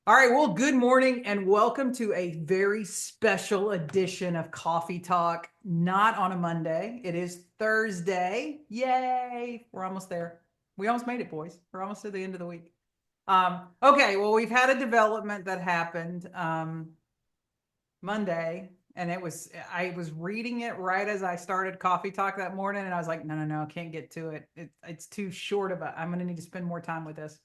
All right, well, good morning and welcome to a very special edition of Coffee Talk. Not on a Monday, it is Thursday. Yay! We're almost there. We almost made it, boys. We're almost to the end of the week. Okay, well, we've had a development that happened Monday, and I was reading it right as I started Coffee Talk that morning, and I was like, no, I can't get to it. It's too short of I'm going to need to spend more time with this.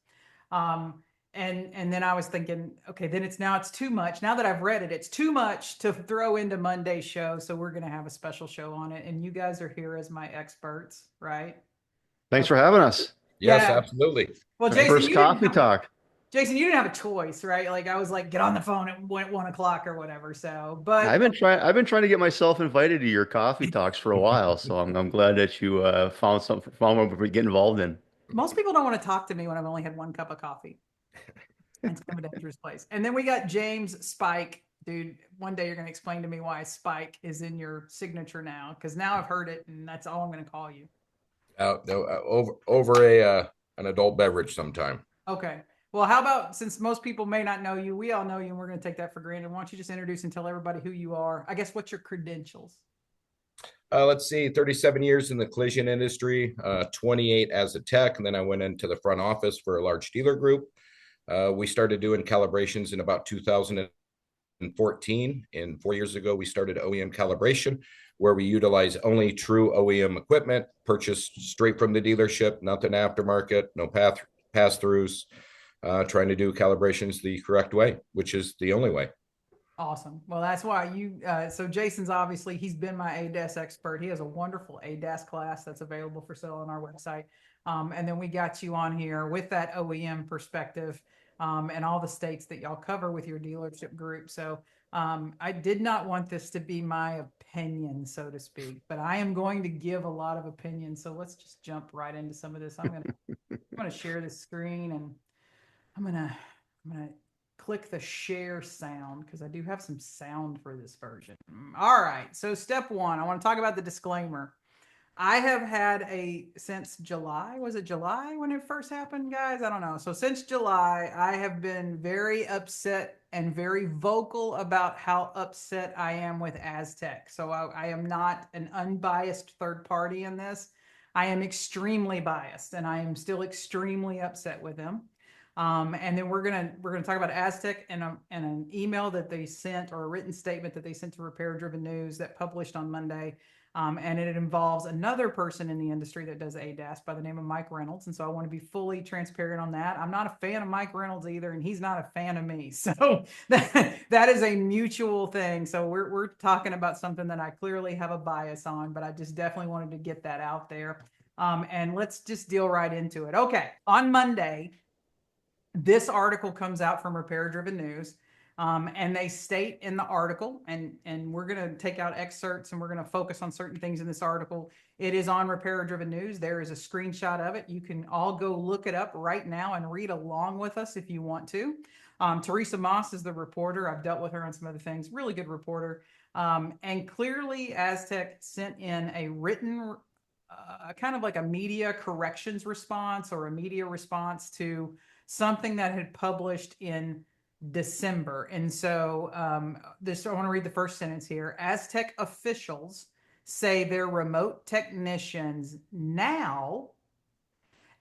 And then I was thinking, okay, then it's too much. Now that I've read it, it's too much to throw into Monday's show. So we're going to have a special show on it. And you guys are here as my experts, right? Thanks Okay. for having us. Yes, Yeah. absolutely. Well, First coffee talk. Jason, you didn't have a choice, right? Like I was like, get on the phone at 1 o'clock or whatever. So, I've but been trying. I've been trying to get myself invited to your coffee talks for a while, so I'm glad that you found one to get involved in. most people don't want to talk to me when I've only had one cup of coffee. It's kind of a dangerous place. And then we got James Spike. Dude, one day you're going to explain to me why Spike is in your signature now, because now I've heard it and that's all I'm going to call you. No, over a an adult beverage sometime. Okay. Well, how about, since most people may not know you, we all know you, and we're going to take that for granted. Why don't you just introduce and tell everybody who you are? I guess what's your credentials? Let's see, 37 years in the collision industry, 28 as a tech, and then I went into the front office for a large dealer group. We started doing calibrations in about 2014. And 4 years ago, we started OEM calibration, where we utilize only true OEM equipment, purchased straight from the dealership, nothing aftermarket, no pass-throughs, trying to do calibrations the correct way, which is the only way. Awesome. Well, that's why so Jason's obviously, he's been my ADAS expert. He has a wonderful ADAS class that's available for sale on our website. And then we got you on here with that OEM perspective, and all the states that y'all cover with your dealership group. So I did not want this to be my opinion, so to speak, but I am going to give a lot of opinions. So let's just jump right into some of this. I'm gonna share the screen, and I'm gonna click the share sound because I do have some sound for this version. All right. So step one, I want to talk about the disclaimer. I have had since July. Was it July when it first happened, guys? I don't know. So since July, I have been very upset and very vocal about how upset I am with asTech. So I am not an unbiased third party in this. I am extremely biased, and I am still extremely upset with them. And then we're gonna talk about asTech and an email that they sent, or a written statement that they sent to Repair Driven News that published on Monday. And it involves another person in the industry that does ADAS by the name of Mike Reynolds. And so I want to be fully transparent on that. I'm not a fan of Mike Reynolds either, and he's not a fan of me. So that is a mutual thing. So we're talking about something that I clearly have a bias on, but I just definitely wanted to get that out there. And let's just deal right into it. Okay, on Monday, this article comes out from Repair Driven News. And they state in the article, and we're going to take out excerpts and we're going to focus on certain things in this article. It is on Repair Driven News. There is a screenshot of it. You can all go look it up right now and read along with us if you want to. Teresa Moss is the reporter. I've dealt with her on some other things. Really good reporter. And clearly, asTech sent in a written, kind of like a media corrections response or a media response to something that had published in December. And so I want to read the first sentence here. asTech officials say their remote technicians now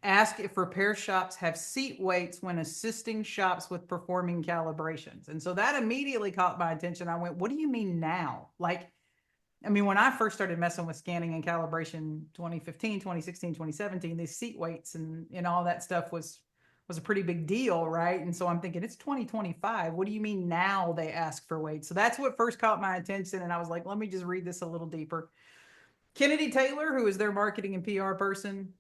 ask if repair shops have seat weights when assisting shops with performing calibrations. And so that immediately caught my attention. I went, what do you mean now? Like, I mean, when I first started messing with scanning and calibration 2015, 2016, 2017, these seat weights and all that stuff was a pretty big deal, right? And so I'm thinking, it's 2025. What do you mean now they ask for weights? So that's what first caught my attention. And I was like, let me just read this a little deeper. Kennedy Taylor, who is their marketing and PR person.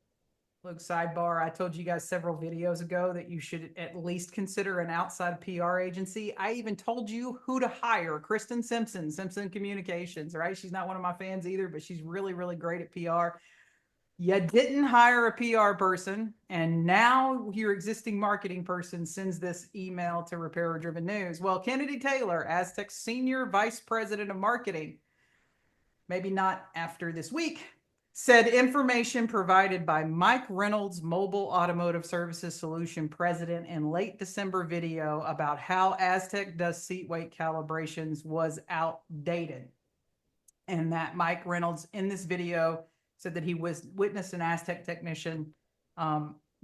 Look, sidebar, I told you guys several videos ago that you should at least consider an outside PR agency. I even told you who to hire, Kristen Simpson Communications, right? She's not one of my fans either, but she's really, really great at PR. You didn't hire a PR person, and now your existing marketing person sends this email to Repair Driven News. Well, Kennedy Taylor, asTech's Senior Vice President of Marketing, maybe not after this week, Said information provided by Mike Reynolds, Mobile Automotive Services Solution President, in late December video about how asTech does seat weight calibrations was outdated. And that Mike Reynolds in this video said that he witnessed an asTech technician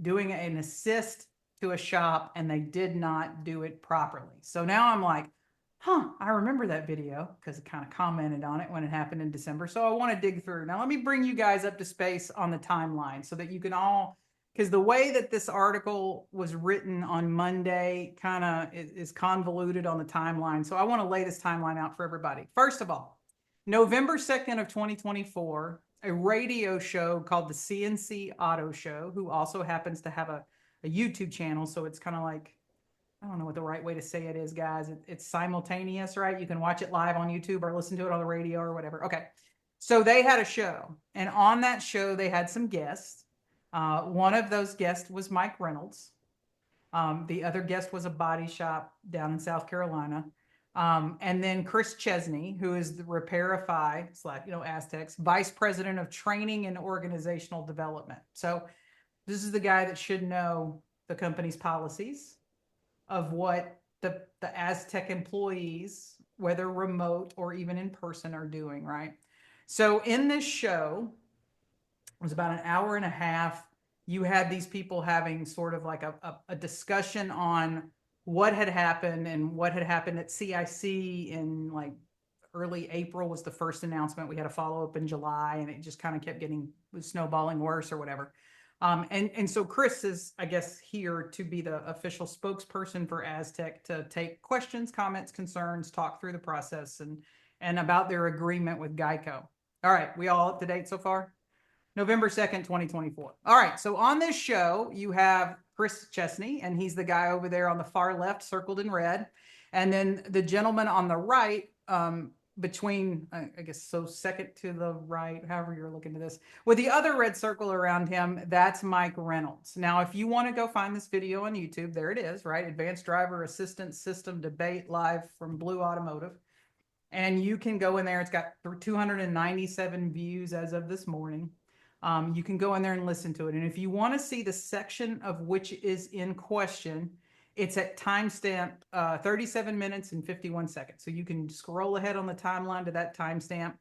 doing an assist to a shop and they did not do it properly. So now I'm like, I remember that video because it kind of commented on it when it happened in December. So I want to dig through. Now, let me bring you guys up to space on the timeline so that you can all, because the way that this article was written on Monday kind of is convoluted on the timeline. So I want to lay this timeline out for everybody. First of all, November 2nd of 2024, a radio show called the CNC Auto Show, who also happens to have a YouTube channel. So it's kind of like, I don't know what the right way to say it is, guys. It's simultaneous, right? You can watch it live on YouTube or listen to it on the radio or whatever. Okay. So they had a show, and on that show, they had some guests. One of those guests was Mike Reynolds. The other guest was a body shop down in South Carolina. And then Chris Chesney, who is the Repairify / asTech's Vice President of Training and Organizational Development. So this is the guy that should know the company's policies of what the asTech employees, whether remote or even in person, are doing, right? So in this show, it was about an hour and a half. You had these people having sort of like a discussion on what had happened and what had happened at CIC in like early April was the first announcement. We had a follow-up in July, and it just kind of kept getting snowballing worse or whatever. And so Chris is, I guess, here to be the official spokesperson for asTech to take questions, comments, concerns, talk through the process and about their agreement with Geico. All right, we all up to date so far? November 2nd, 2024. All right, so on this show, you have Chris Chesney, and he's the guy over there on the far left, circled in red. And then the gentleman on the right, between, I guess, so second to the right, however you're looking at this, with the other red circle around him, that's Mike Reynolds. Now, if you want to go find this video on YouTube, there it is, right? Advanced Driver Assistance System Debate live from Blue Automotive. And you can go in there. It's got 297 views as of this morning. You can go in there and listen to it. And if you want to see the section of which is in question, it's at timestamp 37 minutes and 51 seconds. So you can scroll ahead on the timeline to that timestamp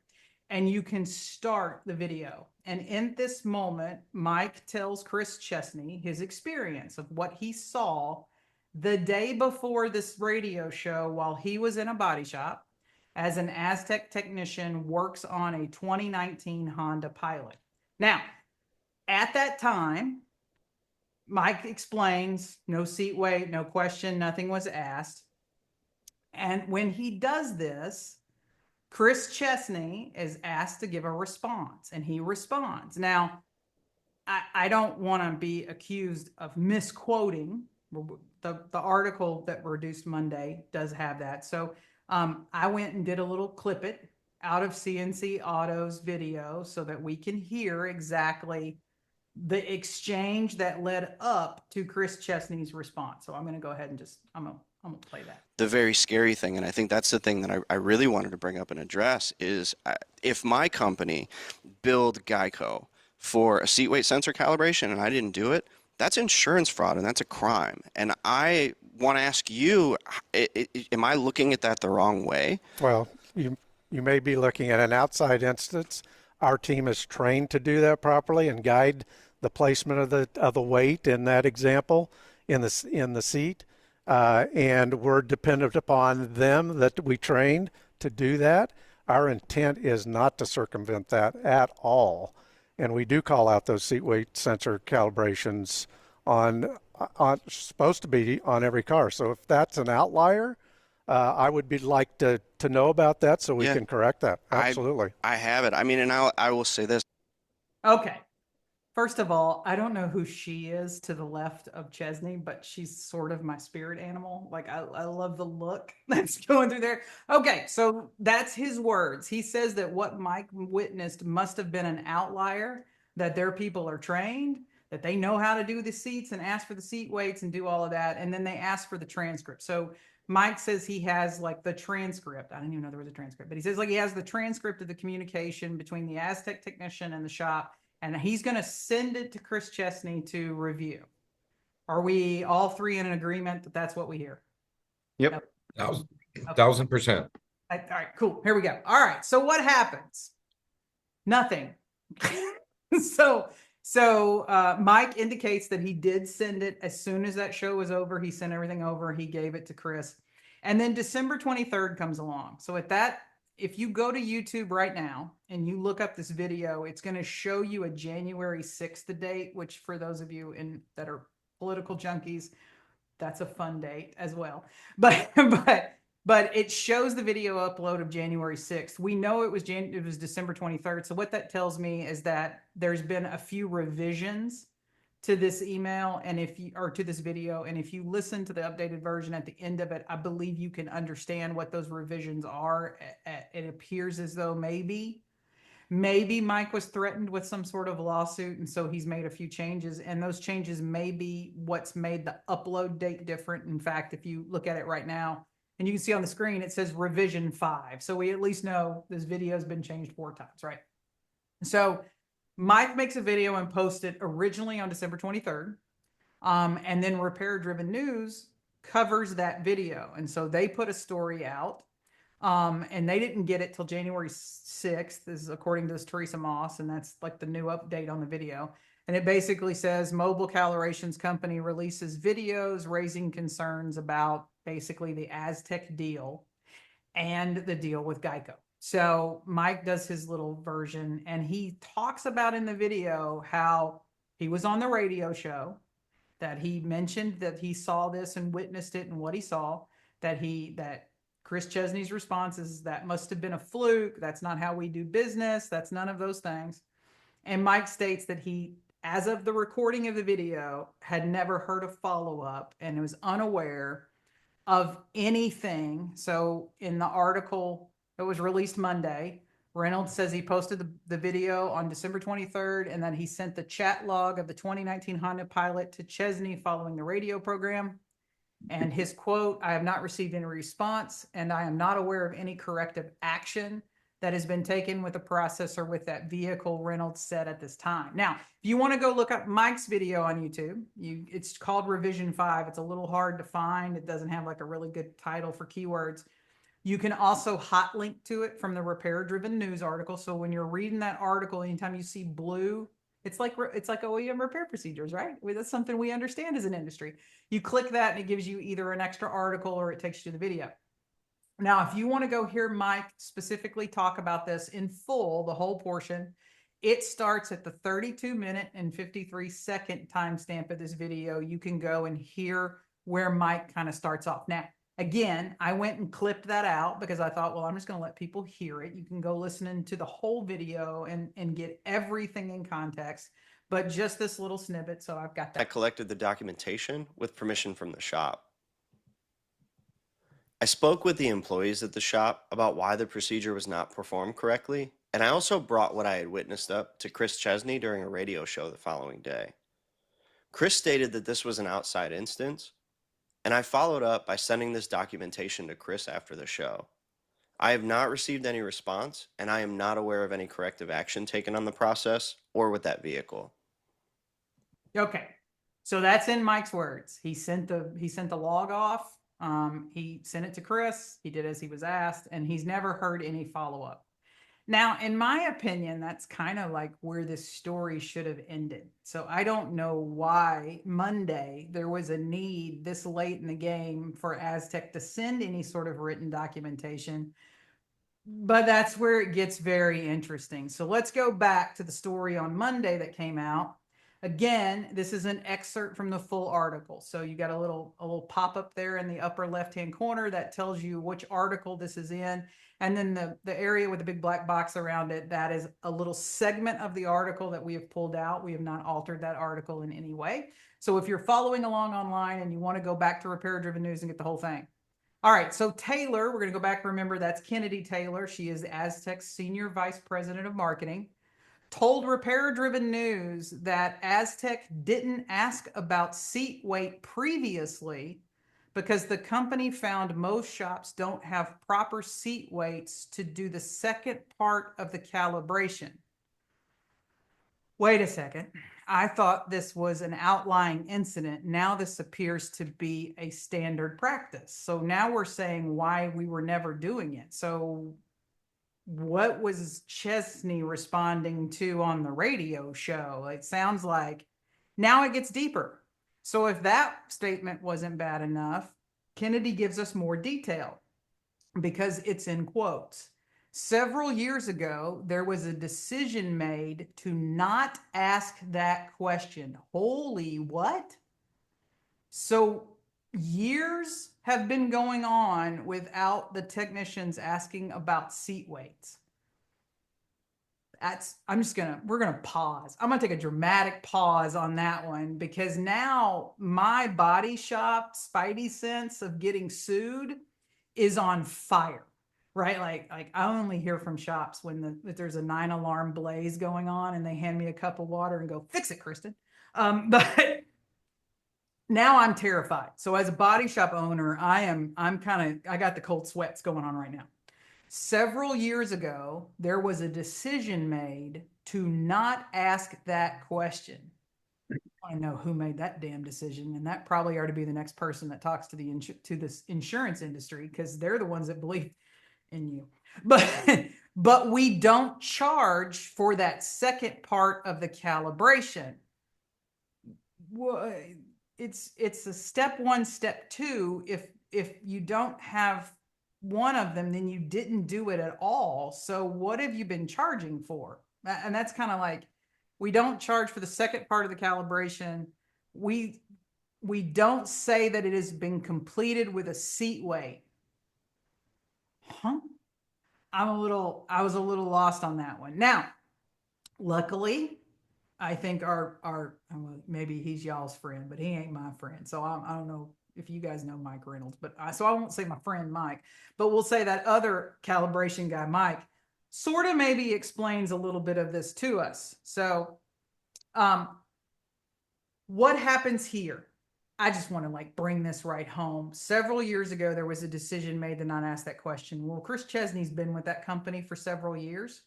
and you can start the video. And in this moment, Mike tells Chris Chesney his experience of what he saw the day before this radio show while he was in a body shop as an asTech technician works on a 2019 Honda Pilot. Now, at that time, Mike explains, no seat weight, no question, nothing was asked. And when he does this, Chris Chesney is asked to give a response, and he responds. Now, I don't want to be accused of misquoting. The article that produced Monday does have that. So I went and did a little clip it out of CNC Auto's video so that we can hear exactly the exchange that led up to Chris Chesney's response. So I'm going to go ahead and I'm going to play that. The very scary thing, and I think that's the thing that I really wanted to bring up and address, is if my company billed Geico for a seat weight sensor calibration and I didn't do it, that's insurance fraud and that's a crime. And I want to ask you, am I looking at that the wrong way? Well, you may be looking at an outside instance. Our team is trained to do that properly and guide the placement of the weight in that example in the seat, and we're dependent upon them that we trained to do that. Our intent is not to circumvent that at all, and we do call out those seat weight sensor calibrations on supposed to be on every car. So if that's an outlier, I would be like to know about that so we can correct that. Absolutely. I have it. I mean, and I will say this. Okay. First of all, I don't know who she is to the left of Chesney, but she's sort of my spirit animal. Like, I love the look that's going through there. Okay, so that's his words. He says that what Mike witnessed must have been an outlier, that their people are trained, that they know how to do the seats and ask for the seat weights and do all of that. And then they ask for the transcript. So Mike says he has like the transcript. I didn't even know there was a transcript, but he says like he has the transcript of the communication between the asTech technician and the shop, and he's going to send it to Chris Chesney to review. Are we all three in an agreement that that's what we hear? Yep. 1000%. All right, cool. Here we go. All right. So what happens? Nothing. So Mike indicates that he did send it as soon as that show was over. He sent everything over. He gave it to Chris. And then December 23rd comes along. So at that, if you go to YouTube right now and you look up this video, it's going to show you a January 6th date, which for those of you that are political junkies, that's a fun date as well. But it shows the video upload of January 6th. We know it was December 23rd. So what that tells me is that there's been a few revisions to this email or to this video. And if you listen to the updated version at the end of it, I believe you can understand what those revisions are. It appears as though maybe Mike was threatened with some sort of lawsuit, and so he's made a few changes, and those changes may be what's made the upload date different. In fact, if you look at it right now, and you can see on the screen, it says revision 5. So we at least know this video has been changed 4 times, right? So Mike makes a video and posts it originally on December 23rd. And then Repair Driven News covers that video. And so they put a story out, and they didn't get it till January 6th. This is according to this Teresa Moss, and that's like the new update on the video. And it basically says Mobile Calibrations Company releases videos raising concerns about basically the asTech deal and the deal with Geico. So Mike does his little version, and he talks about in the video how he was on the radio show, that he mentioned that he saw this and witnessed it and what he saw, that Chris Chesney's response is that must have been a fluke. That's not how we do business. That's none of those things. And Mike states that he, as of the recording of the video, had never heard a follow-up and was unaware of anything. So in the article that was released Monday, Reynolds says he posted the video on December 23rd, and that he sent the chat log of the 2019 Honda Pilot to Chesney following the radio program. And his quote, "I have not received any response, and I am not aware of any corrective action that has been taken with the processor with that vehicle," Reynolds said at this time. Now, if you want to go look up Mike's video on YouTube, it's called Revision 5. It's a little hard to find. It doesn't have like a really good title for keywords. You can also hot link to it from the Repair Driven News article. So when you're reading that article, anytime you see blue, it's like OEM repair procedures, right? That's something we understand as an industry. You click that and it gives you either an extra article or it takes you to the video. Now, if you want to go hear Mike specifically talk about this in full, the whole portion, it starts at the 32-minute and 53-second timestamp of this video. You can go and hear where Mike kind of starts off. Now, again, I went and clipped that out because I thought, well, I'm just going to let people hear it. You can go listen to the whole video and get everything in context, but just this little snippet. So I've got that. I collected the documentation with permission from the shop. I spoke with the employees at the shop about why the procedure was not performed correctly, and I also brought what I had witnessed up to Chris Chesney during a radio show the following day. Chris stated that this was an outside instance, and I followed up by sending this documentation to Chris after the show. I have not received any response, and I am not aware of any corrective action taken on the process or with that vehicle. Okay, so that's in Mike's words. He sent the log off. He sent it to Chris. He did as he was asked, and he's never heard any follow-up. Now, in my opinion, that's kind of like where this story should have ended. So I don't know why Monday there was a need this late in the game for asTech to send any sort of written documentation, but that's where it gets very interesting. So let's go back to the story on Monday that came out. Again, this is an excerpt from the full article. So you got a little pop-up there in the upper left-hand corner that tells you which article this is in. And then the area with the big black box around it, that is a little segment of the article that we have pulled out. We have not altered that article in any way. So if you're following along online and you want to go back to Repair Driven News and get the whole thing. All right, so Taylor, we're going to go back. Remember, that's Kennedy Taylor. She is asTech's Senior Vice President of Marketing. Told Repair Driven News that asTech didn't ask about seat weight previously because the company found most shops don't have proper seat weights to do the second part of the calibration. Wait a second. I thought this was an outlying incident. Now this appears to be a standard practice. So now we're saying why we were never doing it. So what was Chesney responding to on the radio show? It sounds like now it gets deeper. So if that statement wasn't bad enough, Kennedy gives us more detail because it's in quotes. Several years ago, there was a decision made to not ask that question. Holy what? So years have been going on without the technicians asking about seat weights. We're gonna pause. I'm gonna take a dramatic pause on that one because now my body shop spidey sense of getting sued is on fire, right? Like I only hear from shops when if there's a 9 alarm blaze going on and they hand me a cup of water and go, fix it, Kristen. But now I'm terrified. So as a body shop owner, I got the cold sweats going on right now. Several years ago, there was a decision made to not ask that question. I know who made that damn decision, and that probably ought to be the next person that talks to this insurance industry because they're the ones that believe in you. But we don't charge for that second part of the calibration. Well, it's a step one, step two. If you don't have one of them, then you didn't do it at all. So what have you been charging for? And that's kind of like, we don't charge for the second part of the calibration. We don't say that it has been completed with a seat weight. Huh? I was a little lost on that one. Now, luckily, I think maybe he's y'all's friend, but he ain't my friend. So I don't know if you guys know Mike Reynolds, so I won't say my friend Mike, but we'll say that other calibration guy, Mike, sort of maybe explains a little bit of this to us. So, what happens here? I just want to bring this right home. Several years ago, there was a decision made to not ask that question. Well, Chris Chesney's been with that company for several years.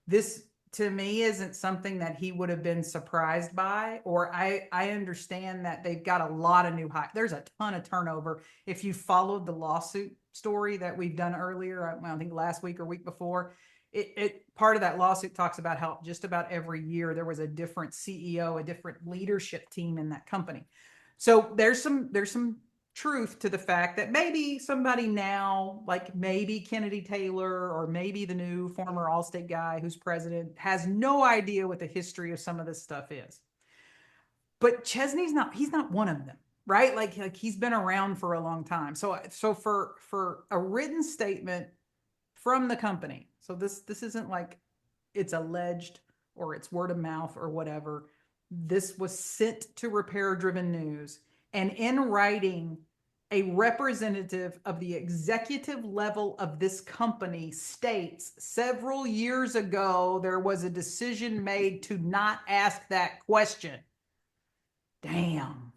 This, to me, isn't something that he would have been surprised by, or I understand that they've got a lot of new hires. There's a ton of turnover. If you followed the lawsuit story that we've done earlier, I think last week or week before, part of that lawsuit talks about how just about every year there was a different CEO, a different leadership team in that company. So there's some truth to the fact that maybe somebody now, like maybe Kennedy Taylor or maybe the new former Allstate guy who's president, has no idea what the history of some of this stuff is. But Chesney's he's not one of them, right? Like he's been around for a long time. So for a written statement from the company, so this isn't like it's alleged or it's word of mouth or whatever. This was sent to Repair Driven News, and in writing, a representative of the executive level of this company states several years ago there was a decision made to not ask that question. Damn.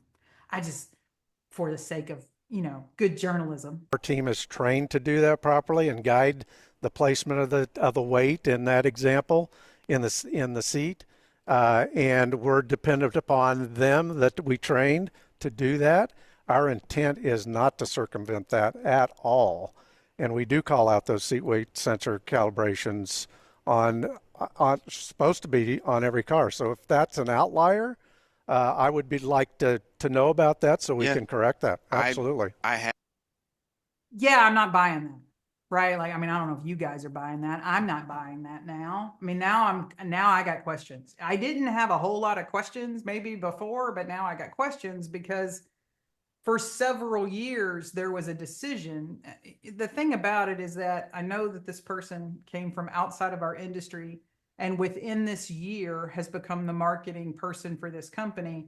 For the sake of, good journalism. Our team is trained to do that properly and guide the placement of the weight in that example in the seat. And we're dependent upon them that we trained to do that. Our intent is not to circumvent that at all. And we do call out those seat weight sensor calibrations on supposed to be on every car. So if that's an outlier, I would like to know about that so we can correct that. Absolutely. Yeah, I'm not buying that. Right? I don't know if you guys are buying that. I'm not buying that now. Now I got questions. I didn't have a whole lot of questions maybe before, but now I got questions because for several years there was a decision. The thing about it is that I know that this person came from outside of our industry and within this year has become the marketing person for this company.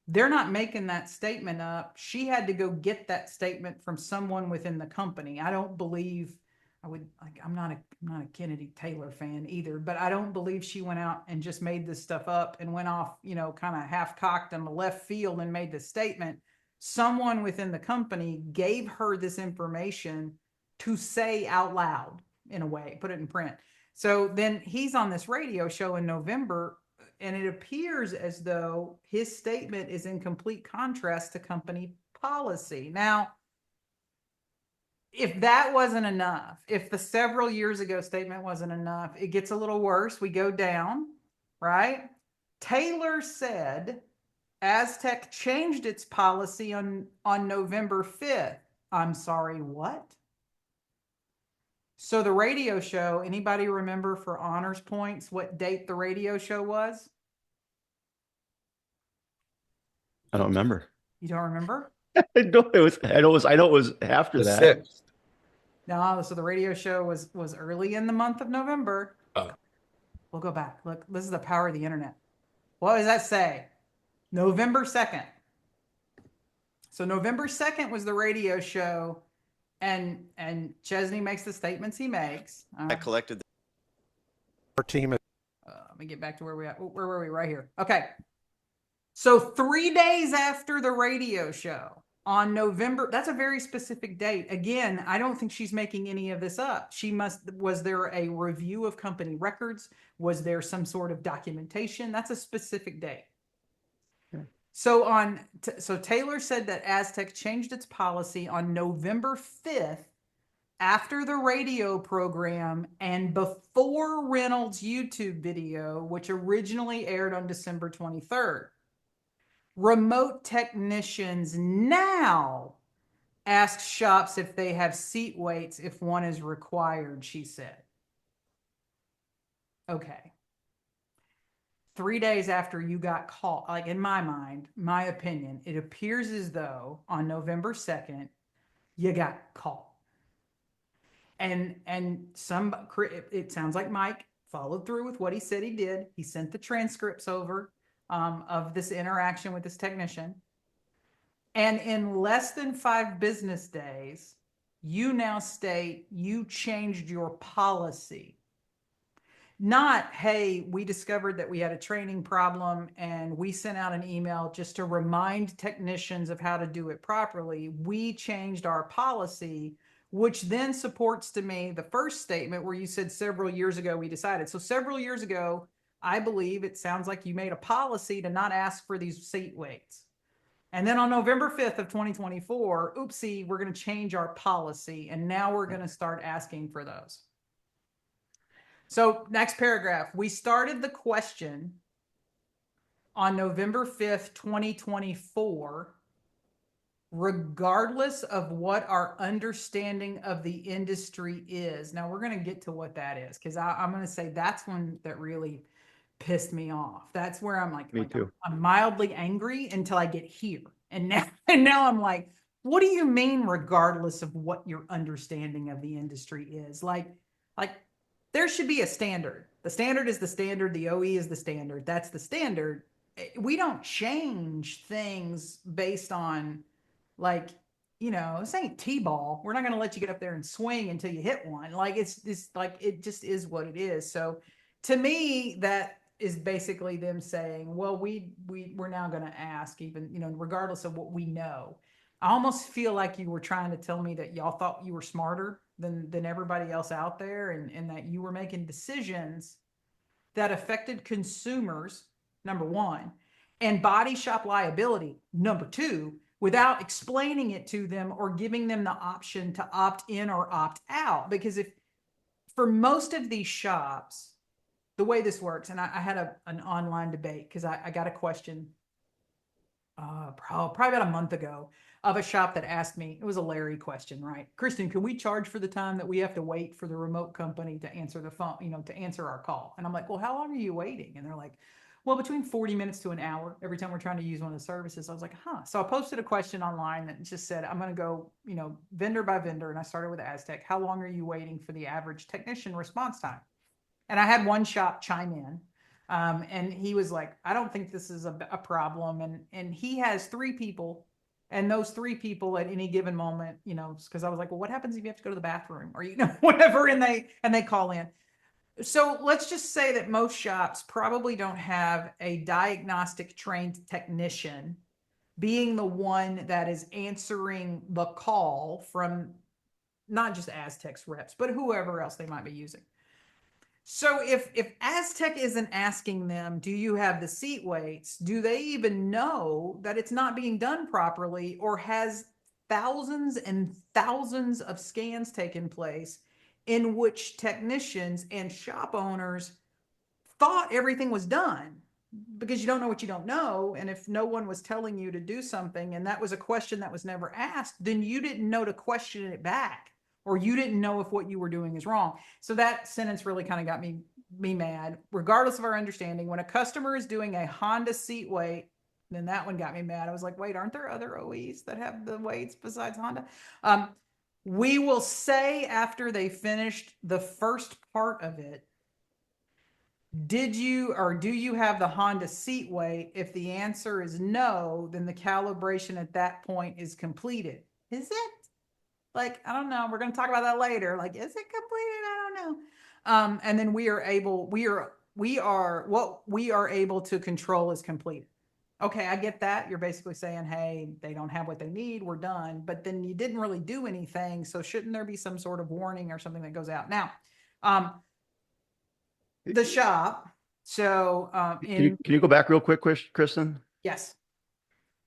They're not making that statement up. She had to go get that statement from someone within the company. I don't believe I'm not a Kennedy Taylor fan either, but I don't believe she went out and just made this stuff up and went off, kind of half cocked on the left field and made the statement. someone within the company gave her this information to say out loud, in a way, put it in print. So then he's on this radio show in November, and it appears as though his statement is in complete contrast to company policy. Now, if that wasn't enough, if the several years ago statement wasn't enough, it gets a little worse. We go down, right? Taylor said asTech changed its policy on November 5th. I'm sorry, what? So the radio show, anybody remember for honors points what date the radio show was? I don't remember. You don't remember? I know it was. I know it was after The that. 6th. No, so the radio show was early in the month of November. Oh. We'll go back. Look, this is the power of the internet. What does that say? November 2nd. So November 2nd was the radio show, and Chesney makes the statements he makes. I collected. Our team is Let me get back to where we at. Where were we? Right here. Okay. So 3 days after the radio show on November, that's a very specific date. Again, I don't think she's making any of this up. Was there a review of company records? Was there some sort of documentation? That's a specific date. So so Taylor said that asTech changed its policy on November 5th after the radio program and before Reynolds' YouTube video, which originally aired on December 23rd. Remote technicians now ask shops if they have seat weights if one is required, she said. Okay. 3 days after you got called, like in my mind, my opinion, it appears as though on November 2nd, you got called. And it sounds like Mike followed through with what he said he did. He sent the transcripts over of this interaction with this technician. And in less than 5 business days, you now state you changed your policy. Not, hey, we discovered that we had a training problem and we sent out an email just to remind technicians of how to do it properly. We changed our policy, which then supports to me the first statement where you said several years ago we decided. So several years ago, I believe it sounds like you made a policy to not ask for these seat weights. And then on November 5th of 2024, oopsie, we're going to change our policy. And now we're going to start asking for those. So next paragraph, we started the question on November 5th, 2024, regardless of what our understanding of the industry is. Now we're going to get to what that is, because I'm going to say that's one that really pissed me off. That's where I'm like, Me too. I'm mildly angry until I get here. And now I'm like, what do you mean regardless of what your understanding of the industry is? Like there should be a standard. The standard is the standard. The OE is the standard. That's the standard. We don't change things based on this ain't T-ball. We're not going to let you get up there and swing until you hit one. It just is what it is. So to me, that is basically them saying, well, we're now going to ask even, regardless of what we know. I almost feel like you were trying to tell me that y'all thought you were smarter than everybody else out there, and that you were making decisions that affected consumers, number one, and body shop liability, number two, without explaining it to them or giving them the option to opt in or opt out. Because for most of these shops, the way this works, and I had an online debate because I got a question probably about a month ago of a shop that asked me, it was a Larry question, right? Kristen, can we charge for the time that we have to wait for the remote company to answer the phone, to answer our call? And I'm like, well, how long are you waiting? And they're like, well, between 40 minutes to an hour every time we're trying to use one of the services. I was like, huh. So I posted a question online that just said, I'm going to go, vendor by vendor. And I started with asTech. How long are you waiting for the average technician response time? And I had one shop chime in. And he was like, I don't think this is a problem. And he has 3 people, and those 3 people at any given moment, because I was like, well, what happens if you have to go to the bathroom or, whatever, and they call in. So let's just say that most shops probably don't have a diagnostic trained technician being the one that is answering the call from not just asTech's reps, but whoever else they might be using. So if asTech isn't asking them, do you have the seat weights? Do they even know that it's not being done properly, or has thousands and thousands of scans taken place in which technicians and shop owners thought everything was done? Because you don't know what you don't know. And if no one was telling you to do something and that was a question that was never asked, then you didn't know to question it back, or you didn't know if what you were doing is wrong. So that sentence really kind of got me mad. Regardless of our understanding, when a customer is doing a Honda seat weight, then that one got me mad. I was like, wait, aren't there other OEs that have the weights besides Honda? We will say after they finished the first part of it, did you or do you have the Honda seat weight? If the answer is no, then the calibration at that point is completed. Is it? Like, I don't know. We're going to talk about that later. Like, is it completed? I don't know. And then we are what we are able to control is completed. Okay, I get that. You're basically saying, hey, they don't have what they need. We're done. But then you didn't really do anything. So shouldn't there be some sort of warning or something that goes out? Now, the shop. So Can you go back real quick, Kristen? yes.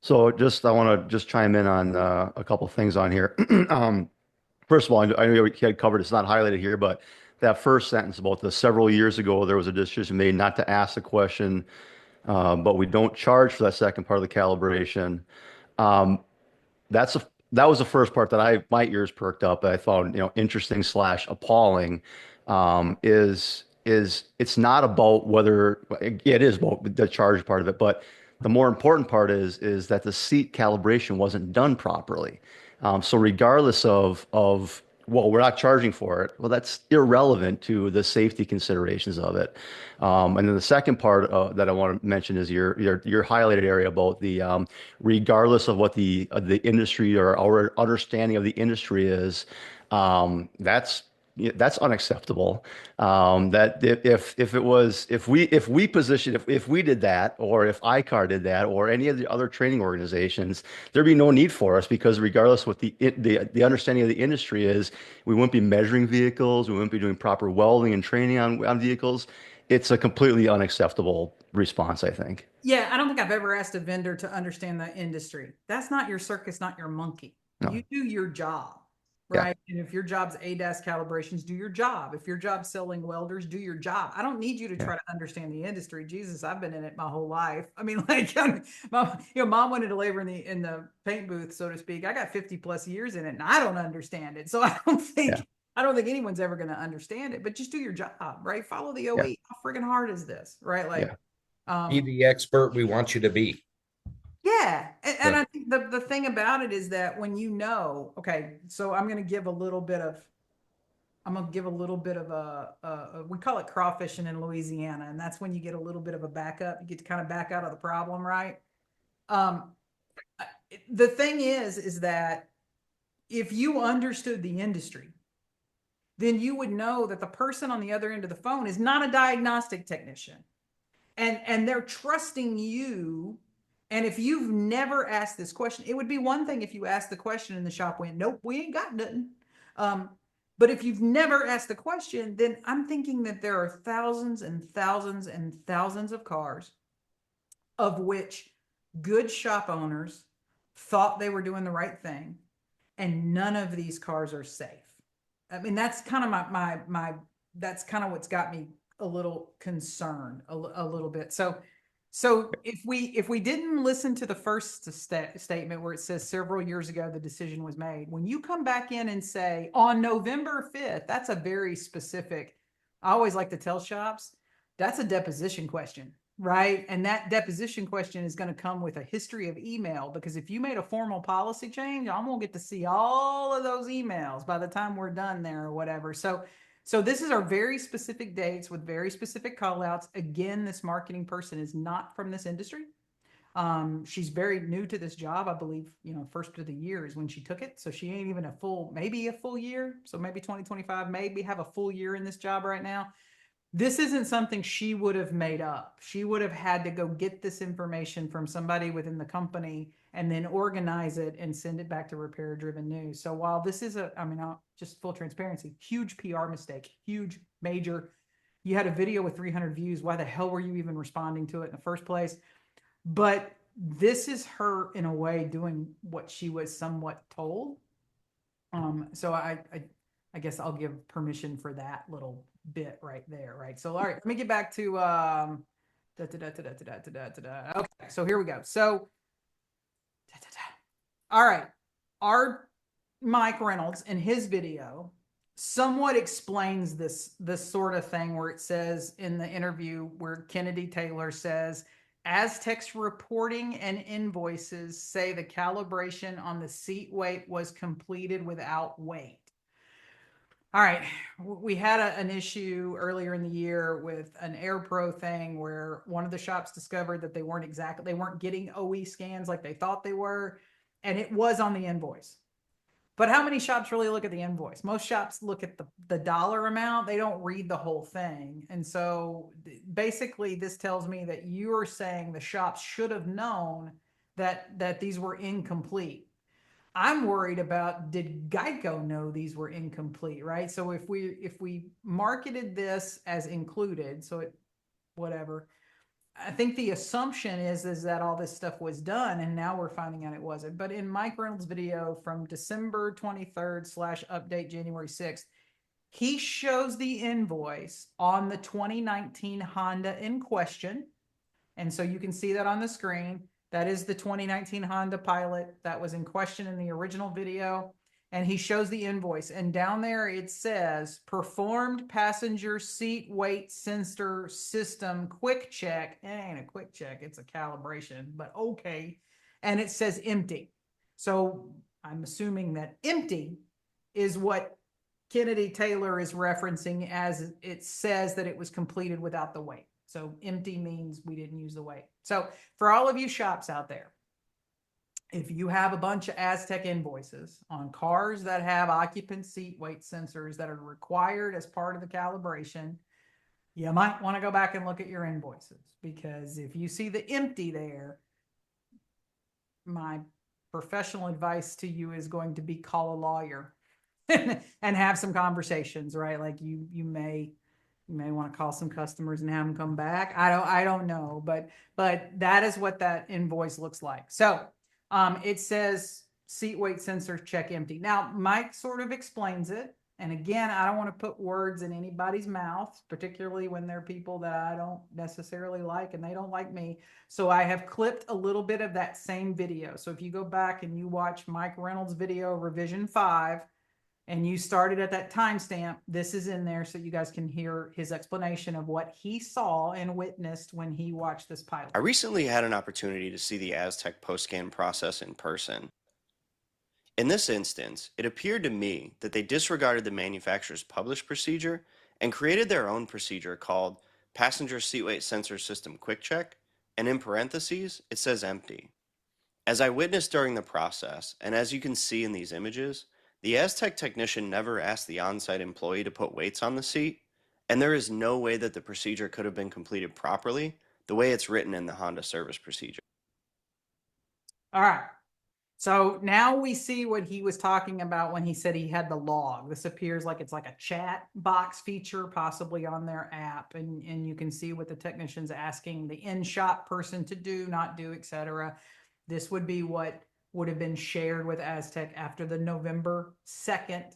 So I want to just chime in on a couple things on here. First of all, I know you had covered, it's not highlighted here, but that first sentence about the several years ago, there was a decision made not to ask the question, but we don't charge for that second part of the calibration. That was the first part that my ears perked up that I found, interesting / appalling. Is it's not about whether it is about the charge part of it, but the more important part is that the seat calibration wasn't done properly. So regardless of well, we're not charging for it. Well, that's irrelevant to the safety considerations of it. And then the second part that I want to mention is your highlighted area about the regardless of what the industry or our understanding of the industry is, that's unacceptable. That if we did that, or if ICAR did that, or any of the other training organizations, there'd be no need for us, because regardless what the understanding of the industry is, we wouldn't be measuring vehicles, we wouldn't be doing proper welding and training on vehicles. It's a completely unacceptable response, I think. Yeah, I don't think I've ever asked a vendor to understand the industry. That's not your circus, not your monkey. No. You do your job. Right. And if your job's ADAS calibrations, do your job. If your job's selling welders, do your job. I don't need you to try to understand the industry. Jesus, I've been in it my whole life. I mean, like, mom wanted to labor in the paint booth, so to speak. I got 50 plus years in it, and I don't understand it. So I don't think anyone's ever going to understand it. But just do your job, right? Follow the OE. How friggin' hard is this, right? Like, be the expert we want you to be. Yeah. And I think the thing about it is that when okay, so I'm going to give a little bit of we call it crawfishing in Louisiana. And that's when you get a little bit of a backup. You get to kind of back out of the problem, right? The thing is that if you understood the industry, then you would know that the person on the other end of the phone is not a diagnostic technician. And they're trusting you. And if you've never asked this question, it would be one thing if you asked the question and the shop went, nope, we ain't got nothing. But if you've never asked the question, then I'm thinking that there are thousands and thousands and thousands of cars of which good shop owners thought they were doing the right thing. And none of these cars are safe. I mean, that's kind of that's kind of what's got me a little concerned a little bit. So if we didn't listen to the first statement where it says several years ago the decision was made, when you come back in and say on November 5th, that's a very specific. I always like to tell shops that's a deposition question, right? And that deposition question is going to come with a history of email, because if you made a formal policy change, I'm going to get to see all of those emails by the time we're done there or whatever. So this is our very specific dates with very specific call outs. Again, this marketing person is not from this industry. She's very new to this job. I believe, first of the year is when she took it. So she ain't even maybe a full year. So maybe 2025, maybe have a full year in this job right now. This isn't something she would have made up. She would have had to go get this information from somebody within the company and then organize it and send it back to Repair Driven News. So while this is just full transparency, huge PR mistake, huge, major. You had a video with 300 views. Why the hell were you even responding to it in the first place? But this is her in a way doing what she was somewhat told. So I guess I'll give permission for that little bit right there, right? So all right, let me get back to okay, so here we go. So all right, our Mike Reynolds in his video somewhat explains this sort of thing where it says in the interview where Kennedy Taylor says asTech's reporting and invoices say the calibration on the seat weight was completed without weight. All right, we had an issue earlier in the year with an AirPro thing where one of the shops discovered that they weren't getting OE scans like they thought they were, and it was on the invoice. But how many shops really look at the invoice? Most shops look at the dollar amount. They don't read the whole thing. And so basically this tells me that you are saying the shops should have known that these were incomplete. I'm worried about, did Geico know these were incomplete, right? So if we marketed this as included, so it, whatever, I think the assumption is that all this stuff was done, and now we're finding out it wasn't. But in Mike Reynolds' video from December 23rd / update January 6th, he shows the invoice on the 2019 Honda in question. And so you can see that on the screen. That is the 2019 Honda Pilot that was in question in the original video. And he shows the invoice, and down there it says performed passenger seat weight sensor system quick check. It ain't a quick check, it's a calibration, but okay. And it says empty. So I'm assuming that empty is what Kennedy Taylor is referencing as it says that it was completed without the weight. So empty means we didn't use the weight. So for all of you shops out there, if you have a bunch of asTech invoices on cars that have occupant seat weight sensors that are required as part of the calibration, you might want to go back and look at your invoices, because if you see the empty there, my professional advice to you is going to be call a lawyer and have some conversations, right? Like you may want to call some customers and have them come back. I don't know, but that is what that invoice looks like. So it says seat weight sensor check empty. Now, Mike sort of explains it. And again, I don't want to put words in anybody's mouth, particularly when they're people that I don't necessarily like and they don't like me. So I have clipped a little bit of that same video. So if you go back and you watch Mike Reynolds' video, revision 5, and you started at that timestamp, this is in there so you guys can hear his explanation of what he saw and witnessed when he watched this pilot. I recently had an opportunity to see the asTech post-scan process in person. In this instance, it appeared to me that they disregarded the manufacturer's published procedure and created their own procedure called Passenger Seat Weight Sensor System Quick Check, and in parentheses, it says empty. As I witnessed during the process, and as you can see in these images, the asTech technician never asked the on-site employee to put weights on the seat, and there is no way that the procedure could have been completed properly the way it's written in the Honda service procedure. All right. So now we see what he was talking about when he said he had the log. This appears like it's like a chat box feature, possibly on their app, and you can see what the technician's asking the in-shop person to do, not do, etc. This would be what would have been shared with asTech after the November 2nd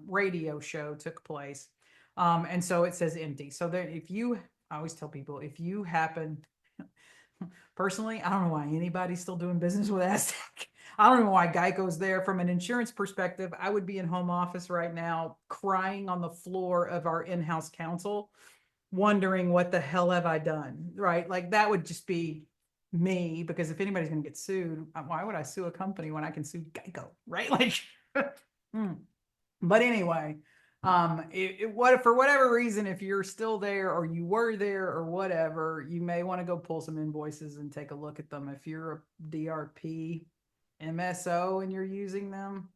radio show took place. And so it says empty. So that I always tell people, if you happen, personally, I don't know why anybody's still doing business with asTech. I don't know why Geico's there. From an insurance perspective, I would be in home office right now crying on the floor of our in-house counsel, wondering what the hell have I done, right? Like that would just be me, because if anybody's going to get sued, why would I sue a company when I can sue Geico, right? Like, but anyway, for whatever reason, if you're still there or you were there or whatever, you may want to go pull some invoices and take a look at them. If you're a DRP MSO and you're using them,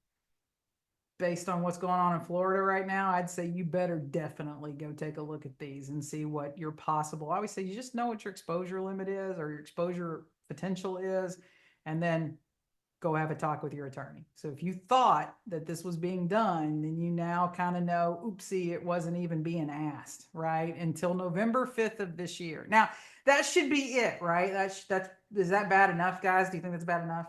based on what's going on in Florida right now, I'd say you better definitely go take a look at these and see what your possible, I always say you just know what your exposure limit is or your exposure potential is, and then go have a talk with your attorney. So if you thought that this was being done, then you now kind of know, oopsie, it wasn't even being asked, right? Until November 5th of this year. Now, that should be it, right? Is that bad enough, guys? Do you think that's bad enough?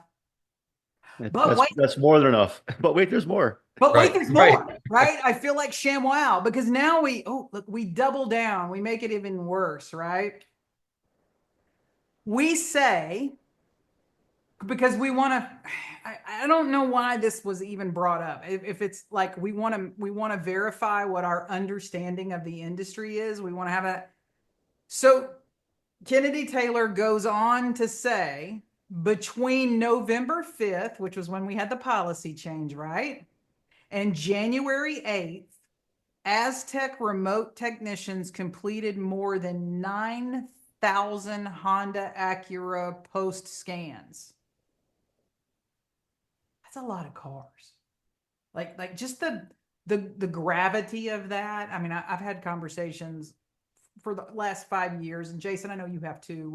But wait, That's more than enough. But wait, there's more. there's more, right? I feel like ShamWow, because now we double down. We make it even worse, right? We say, because we want to, I don't know why this was even brought up. If it's like we want to verify what our understanding of the industry is, we want to have a. So Kennedy Taylor goes on to say, between November 5th, which was when we had the policy change, right, and January 8th, asTech remote technicians completed more than 9,000 Honda Acura post scans. That's a lot of cars. Like just the gravity of that. I mean, I've had conversations for the last 5 years, and Jason, I know you have too,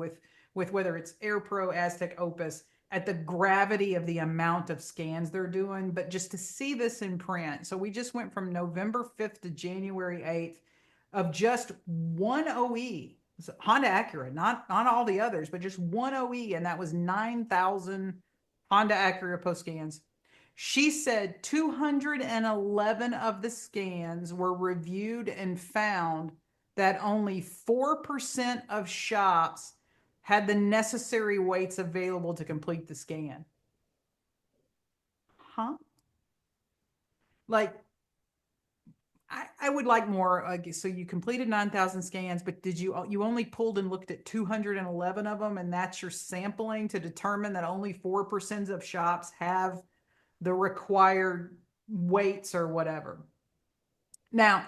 with whether it's AirPro, asTech, Opus, at the gravity of the amount of scans they're doing, but just to see this in print. So we just went from November 5th to January 8th of just one OE, Honda Acura, not all the others, but just one OE, and that was 9,000 Honda Acura post scans. She said 211 of the scans were reviewed and found that only 4% of shops had the necessary weights available to complete the scan. Huh? Like, I would like more. So you completed 9,000 scans, but you only pulled and looked at 211 of them, and that's your sampling to determine that only 4% of shops have the required weights or whatever. Now,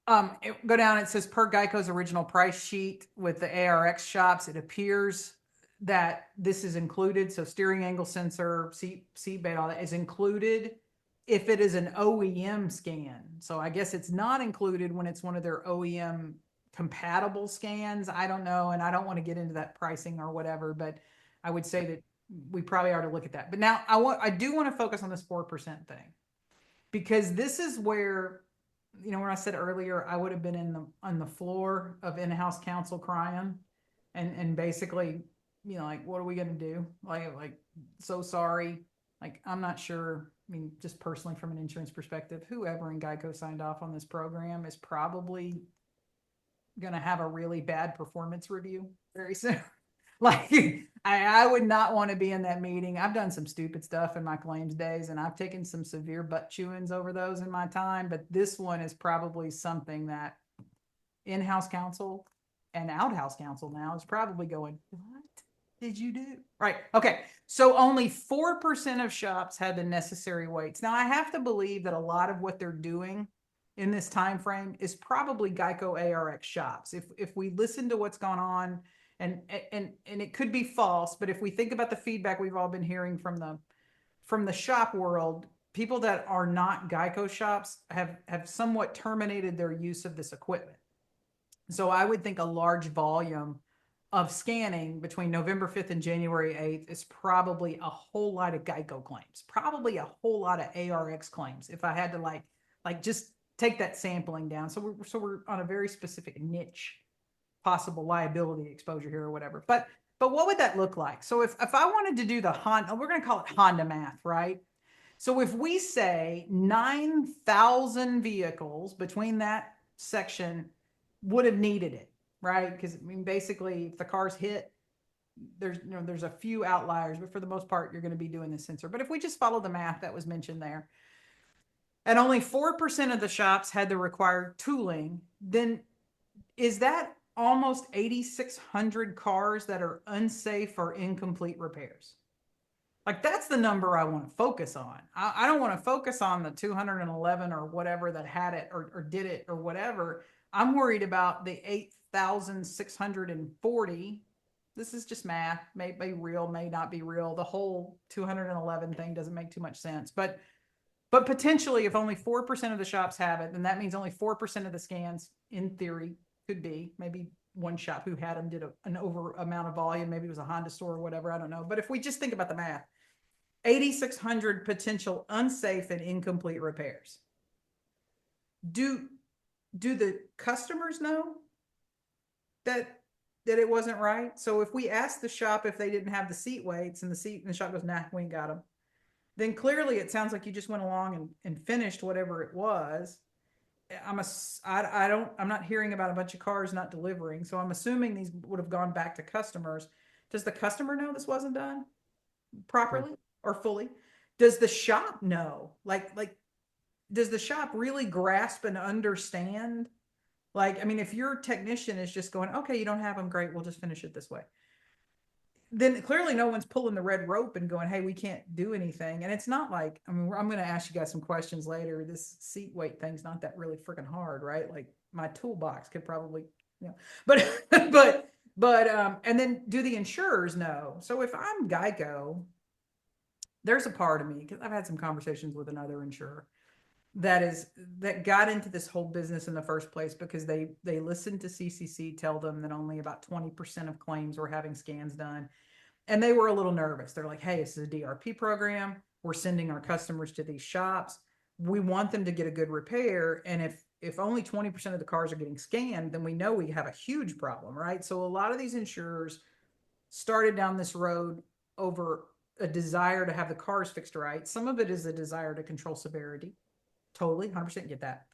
go down, it says per Geico's original price sheet with the ARX shops, it appears that this is included. So steering angle sensor, seat belt, all that is included if it is an OEM scan. So I guess it's not included when it's one of their OEM compatible scans. I don't know, and I don't want to get into that pricing or whatever, but I would say that we probably ought to look at that. But now I do want to focus on this 4% thing, because this is where, you know, when I said earlier, I would have been on the floor of in-house counsel crying and basically, you know, like, what are we going to do? Like, so sorry. Like, I'm not sure. I mean, just personally from an insurance perspective, whoever in Geico signed off on this program is probably going to have a really bad performance review very soon. Like, I would not want to be in that meeting. I've done some stupid stuff in my claims days, and I've taken some severe butt chewings over those in my time. But this one is probably something that in-house counsel and out-house counsel now is probably going, what did you do? Right. Okay. So only 4% of shops had the necessary weights. Now, I have to believe that a lot of what they're doing in this time frame is probably Geico ARX shops. If we listen to what's gone on, and it could be false, but if we think about the feedback we've all been hearing from the shop world, people that are not Geico shops have somewhat terminated their use of this equipment. So I would think a large volume of scanning between November 5th and January 8th is probably a whole lot of Geico claims, probably a whole lot of ARX claims. If I had to like just take that sampling down. So we're on a very specific niche possible liability exposure here or whatever. But what would that look like? So if I wanted to do the Honda, we're going to call it Honda math, right? So if we say 9,000 vehicles between that section would have needed it, right? Because I mean, basically, if the car's hit, there's a few outliers, but for the most part, you're going to be doing the sensor. But if we just follow the math that was mentioned there, and only 4% of the shops had the required tooling, then is that almost 8,600 cars that are unsafe or incomplete repairs? Like, that's the number I want to focus on. I don't want to focus on the 211 or whatever that had it or did it or whatever. I'm worried about the 8,640. This is just math. May be real, may not be real. The whole 211 thing doesn't make too much sense. But potentially, if only 4% of the shops have it, then that means only 4% of the scans, in theory, could be, maybe one shop who had them did an over amount of volume. Maybe it was a Honda store or whatever. I don't know. But if we just think about the math, 8,600 potential unsafe and incomplete repairs. Do the customers know that it wasn't right? So if we asked the shop if they didn't have the seat weights and the shop goes, nah, we ain't got them, then clearly it sounds like you just went along and finished whatever it was. I'm not hearing about a bunch of cars not delivering. So I'm assuming these would have gone back to customers. Does the customer know this wasn't done properly or fully? Does the shop know? Like, does the shop really grasp and understand? Like, I mean, if your technician is just going, okay, you don't have them, great, we'll just finish it this way, then clearly no one's pulling the red rope and going, hey, we can't do anything. And it's not like, I mean, I'm going to ask you guys some questions later. This seat weight thing's not that really freaking hard, right? Like my toolbox could probably, but, and then do the insurers know? So if I'm Geico, there's a part of me, because I've had some conversations with another insurer that got into this whole business in the first place because they listened to CCC tell them that only about 20% of claims were having scans done. And they were a little nervous. They're like, hey, this is a DRP program. We're sending our customers to these shops. We want them to get a good repair. And if only 20% of the cars are getting scanned, then we know we have a huge problem, right? So a lot of these insurers started down this road over a desire to have the cars fixed right. Some of it is a desire to control severity. Totally, 100% get that.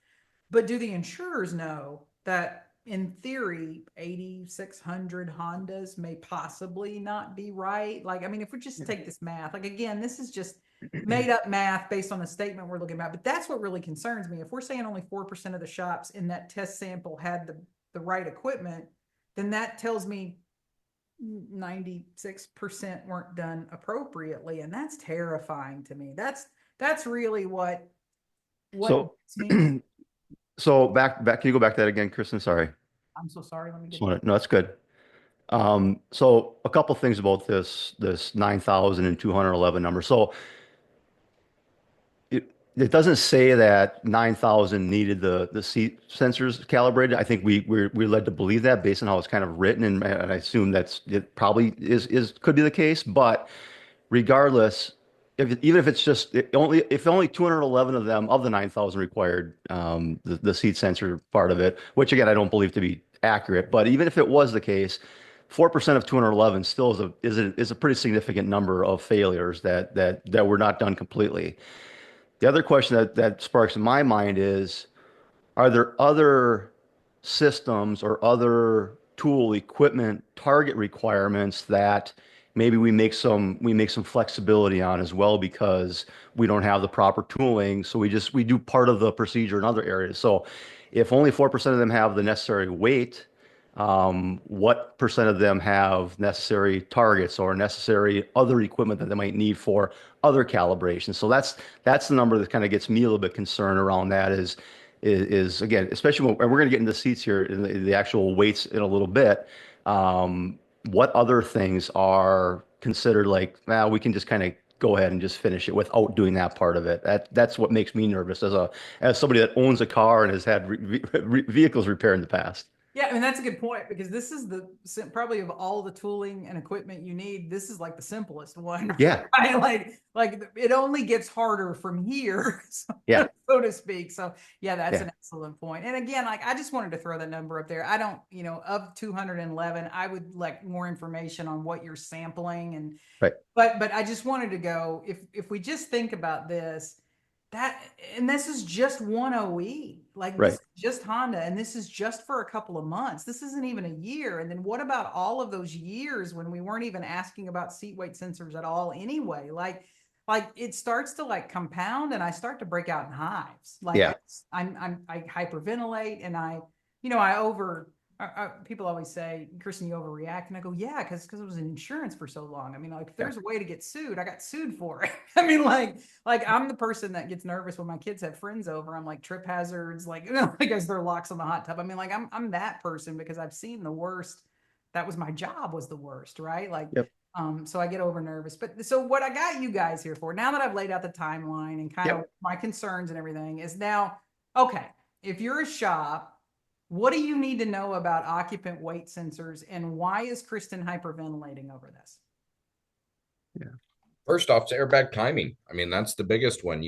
But do the insurers know that in theory, 8,600 Hondas may possibly not be right? Like, I mean, if we just take this math, like, again, this is just made up math based on a statement we're looking at, but that's what really concerns me. If we're saying only 4% of the shops in that test sample had the right equipment, then that tells me 96% weren't done appropriately. And that's terrifying to me. That's really what so back, can you go back to that again, Kristen? Sorry. I'm so sorry. Let me get No, that's good. So a couple things about this 9,211 number. So it doesn't say that 9,000 needed the seat sensors calibrated. I think we're led to believe that based on how it's kind of written, and I assume it probably could be the case. But regardless, even if it's just only 211 of them of the 9,000 required the seat sensor part of it, which again I don't believe to be accurate. But even if it was the case, 4% of 211 still is a pretty significant number of failures that were not done completely. The other question that sparks in my mind is, are there other systems or other tool equipment target requirements that maybe we make some flexibility on as well because we don't have the proper tooling, so we do part of the procedure in other areas. So if only 4% of them have the necessary weight, what percent of them have necessary targets or necessary other equipment that they might need for other calibrations? So that's the number that kind of gets me a little bit concerned around that is again, especially when we're going to get into seats here, in the actual weights in a little bit. What other things are considered like, we can just kind of go ahead and just finish it without doing that part of it? That's what makes me nervous as somebody that owns a car and has had vehicles repaired in the past. Yeah, I mean, that's a good point, because this is probably of all the tooling and equipment you need, this is like the simplest one. Yeah. Right? Like it only gets harder from here, so to speak. So yeah, that's an excellent point. And again, like I just wanted to throw that number up there. I don't, of 211, I would like more information on what you're sampling and but I just wanted to go, if we just think about this, and this is just one OE, like this is just Honda, and this is just for a couple of months. This isn't even a year. And then what about all of those years when we weren't even asking about seat weight sensors at all anyway? Like it starts to like compound, and I start to break out in hives. Like I hyperventilate, and people always say, Kristen, you overreact. And I go, yeah, because it was in insurance for so long. I mean, like if there's a way to get sued, I got sued for it. I mean, like I'm the person that gets nervous when my kids have friends over. I'm like trip hazards, like, because there are locks on the hot tub. I mean, like I'm that person because I've seen the worst. That was my job, was the worst, right? Like, so I get over nervous. But so what I got you guys here for, now that I've laid out the timeline and kind of my concerns and everything, is now, okay, if you're a shop, What do you need to know about occupant weight sensors, and why is Kristen hyperventilating over this? First off, it's airbag timing. I mean, that's the biggest one,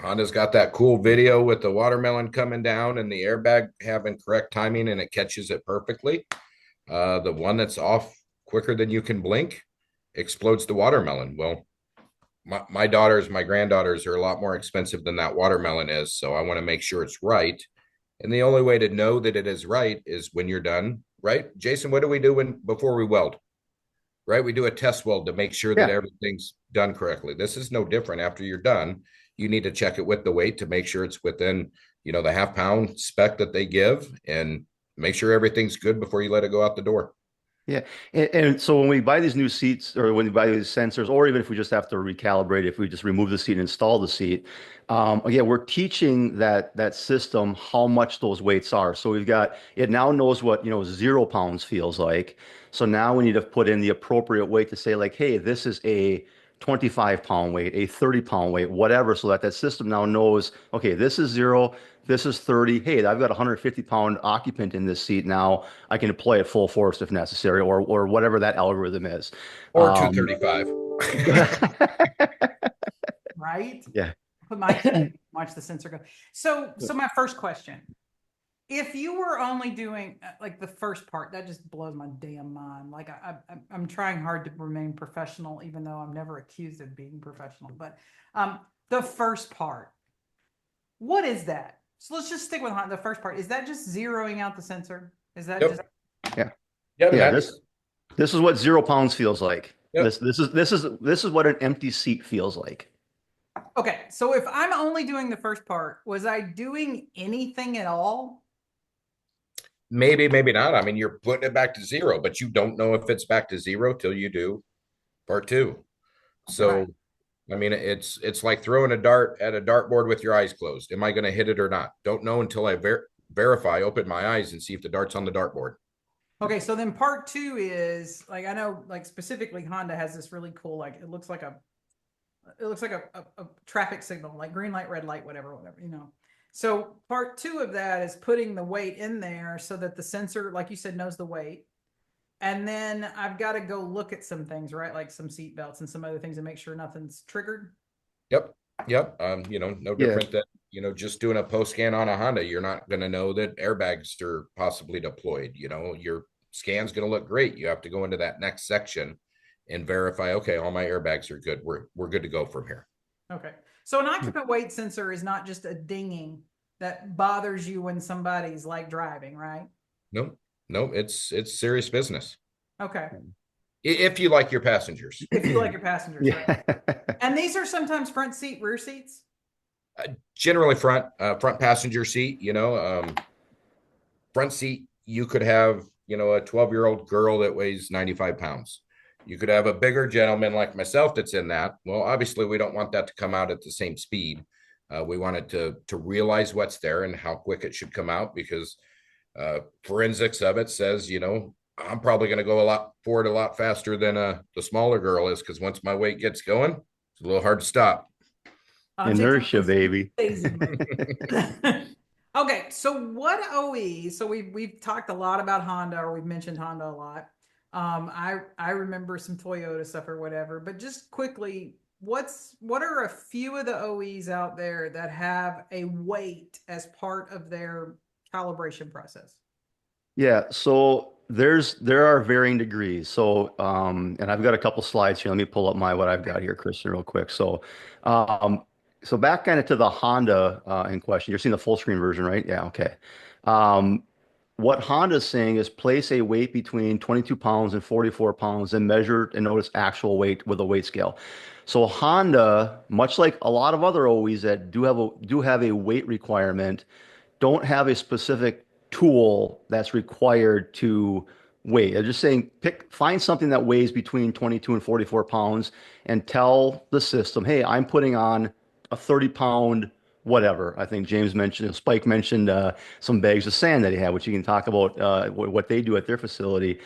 Honda's got that cool video with the watermelon coming down and the airbag having correct timing and it catches it perfectly. The one that's off quicker than you can blink explodes the watermelon. Well, my daughters, my granddaughters are a lot more expensive than that watermelon is. So I want to make sure it's right. And the only way to know that it is right is when you're done, right? Jason, what do we do before we weld? Right? We do a test weld to make sure that Yeah. everything's done correctly. This is no different. After you're done, you need to check it with the weight to make sure it's within, the half-pound spec that they give, and make sure everything's good before you let it go out the door. Yeah. And so when we buy these new seats, or when we buy these sensors, or even if we just have to recalibrate, if we just remove the seat and install the seat, again, we're teaching that system how much those weights are. So it now knows what, 0 pounds feels like. So now we need to put in the appropriate weight to say, like, hey, this is a 25-pound weight, a 30-pound weight, whatever, so that system now knows, okay, this is 0, this is 30. Hey, I've got a 150-pound occupant in this seat now. I can deploy it full force if necessary, or whatever that algorithm is. Or 235. Right? Yeah. Put my watch the sensor go. So my first question: if you were only doing like the first part, that just blows my damn mind. Like I'm trying hard to remain professional, even though I'm never accused of being professional. But the first part, what is that? So let's just stick with the first part. Is that just zeroing out the sensor? Is that Yep. just Yeah, Yeah, this is what 0 pounds feels like. Yep. This is what an empty seat feels like. okay? So if I'm only doing the first part, was I doing anything at all? maybe, maybe not. I mean, you're putting it back to 0, but you don't know if it's back to 0 till you do part 2. So, Right. I mean, it's like throwing a dart at a dartboard with your eyes closed. Am I going to hit it or not? Don't know until I verify, open my eyes, and see if the dart's on the dartboard. Okay, so then part 2 is like, I know, like specifically Honda has this really cool, like it looks like a traffic signal, like green light, red light, whatever. So part 2 of that is putting the weight in there so that the sensor, like you said, knows the weight. And then I've got to go look at some things, right? Like some seat belts and some other things and make sure nothing's triggered. Yep. No different than, just doing a post scan on a Honda. You're not going to know that airbags are possibly deployed. Your scan's going to look great. You have to go into that next section and verify, okay, all my airbags are good. We're good to go from here. Okay. So an occupant weight sensor is not just a dinging that bothers you when somebody's like driving, right? No, it's serious business. Okay. If you like your passengers. If you like your passengers, Yeah. right? And these are sometimes front seat, rear seats? Generally front passenger seat, front seat, you could have, a 12-year-old girl that weighs 95 pounds. You could have a bigger gentleman like myself that's in that. Well, obviously, we don't want that to come out at the same speed. We wanted to realize what's there and how quick it should come out, because forensics of it says, I'm probably going to go a lot faster than the smaller girl is, because once my weight gets going, it's a little hard to stop. Inertia, baby. Okay, so what OE? So we've talked a lot about Honda, or we've mentioned Honda a lot. I remember some Toyota stuff or whatever, but just quickly, what are a few of the OEs out there that have a weight as part of their calibration process? Yeah, so there are varying degrees. So and I've got a couple slides here. Let me pull up what I've got here, Kristen, real quick. So back kind of to the Honda in question. You're seeing the full screen version, right? Yeah, okay. What Honda's saying is place a weight between 22 pounds and 44 pounds and measure and notice actual weight with a weight scale. So Honda, much like a lot of other OEs that do have a weight requirement, don't have a specific tool that's required to weigh. They're just saying find something that weighs between 22 and 44 pounds and tell the system, hey, I'm putting on a 30-pound whatever. I think Spike mentioned some bags of sand that he had, which you can talk about what they do at their facility.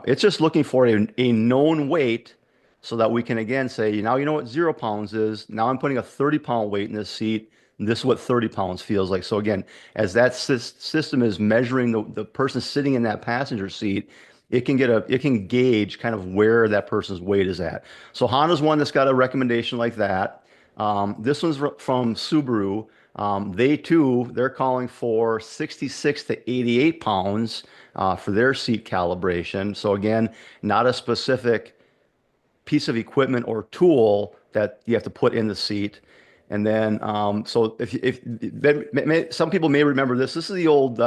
It's just looking for a known weight so that we can again say, now you know what 0 pounds is. Now I'm putting a 30-pound weight in this seat. This is what 30 pounds feels like. So again, as that system is measuring the person sitting in that passenger seat, it can gauge kind of where that person's weight is at. So Honda's one that's got a recommendation like that. This one's from Subaru. They're calling for 66 to 88 pounds for their seat calibration. So again, not a specific piece of equipment or tool that you have to put in the seat. And then, so some people may remember this. This is the old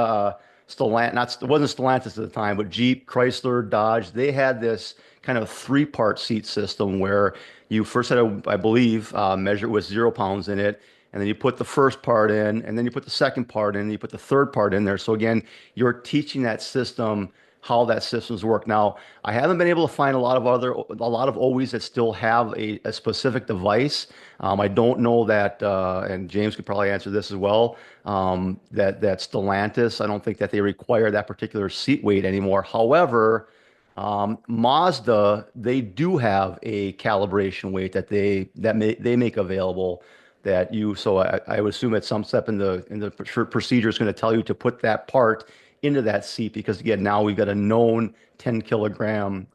Stellantis. It wasn't Stellantis at the time, but Jeep, Chrysler, Dodge. They had this kind of three-part seat system where you first had to, I believe, measure it with 0 pounds in it, and then you put the first part in, and then you put the second part in, and you put the third part in there. So again, you're teaching that system how that systems work. Now, I haven't been able to find a lot of OEs that still have a specific device. I don't know that, and James could probably answer this as well, that Stellantis, I don't think that they require that particular seat weight anymore. However, Mazda, they do have a calibration weight that they make available that you, so I would assume at some step in the procedure is going to tell you to put that part into that seat, because again, now we've got a known 10 kilogram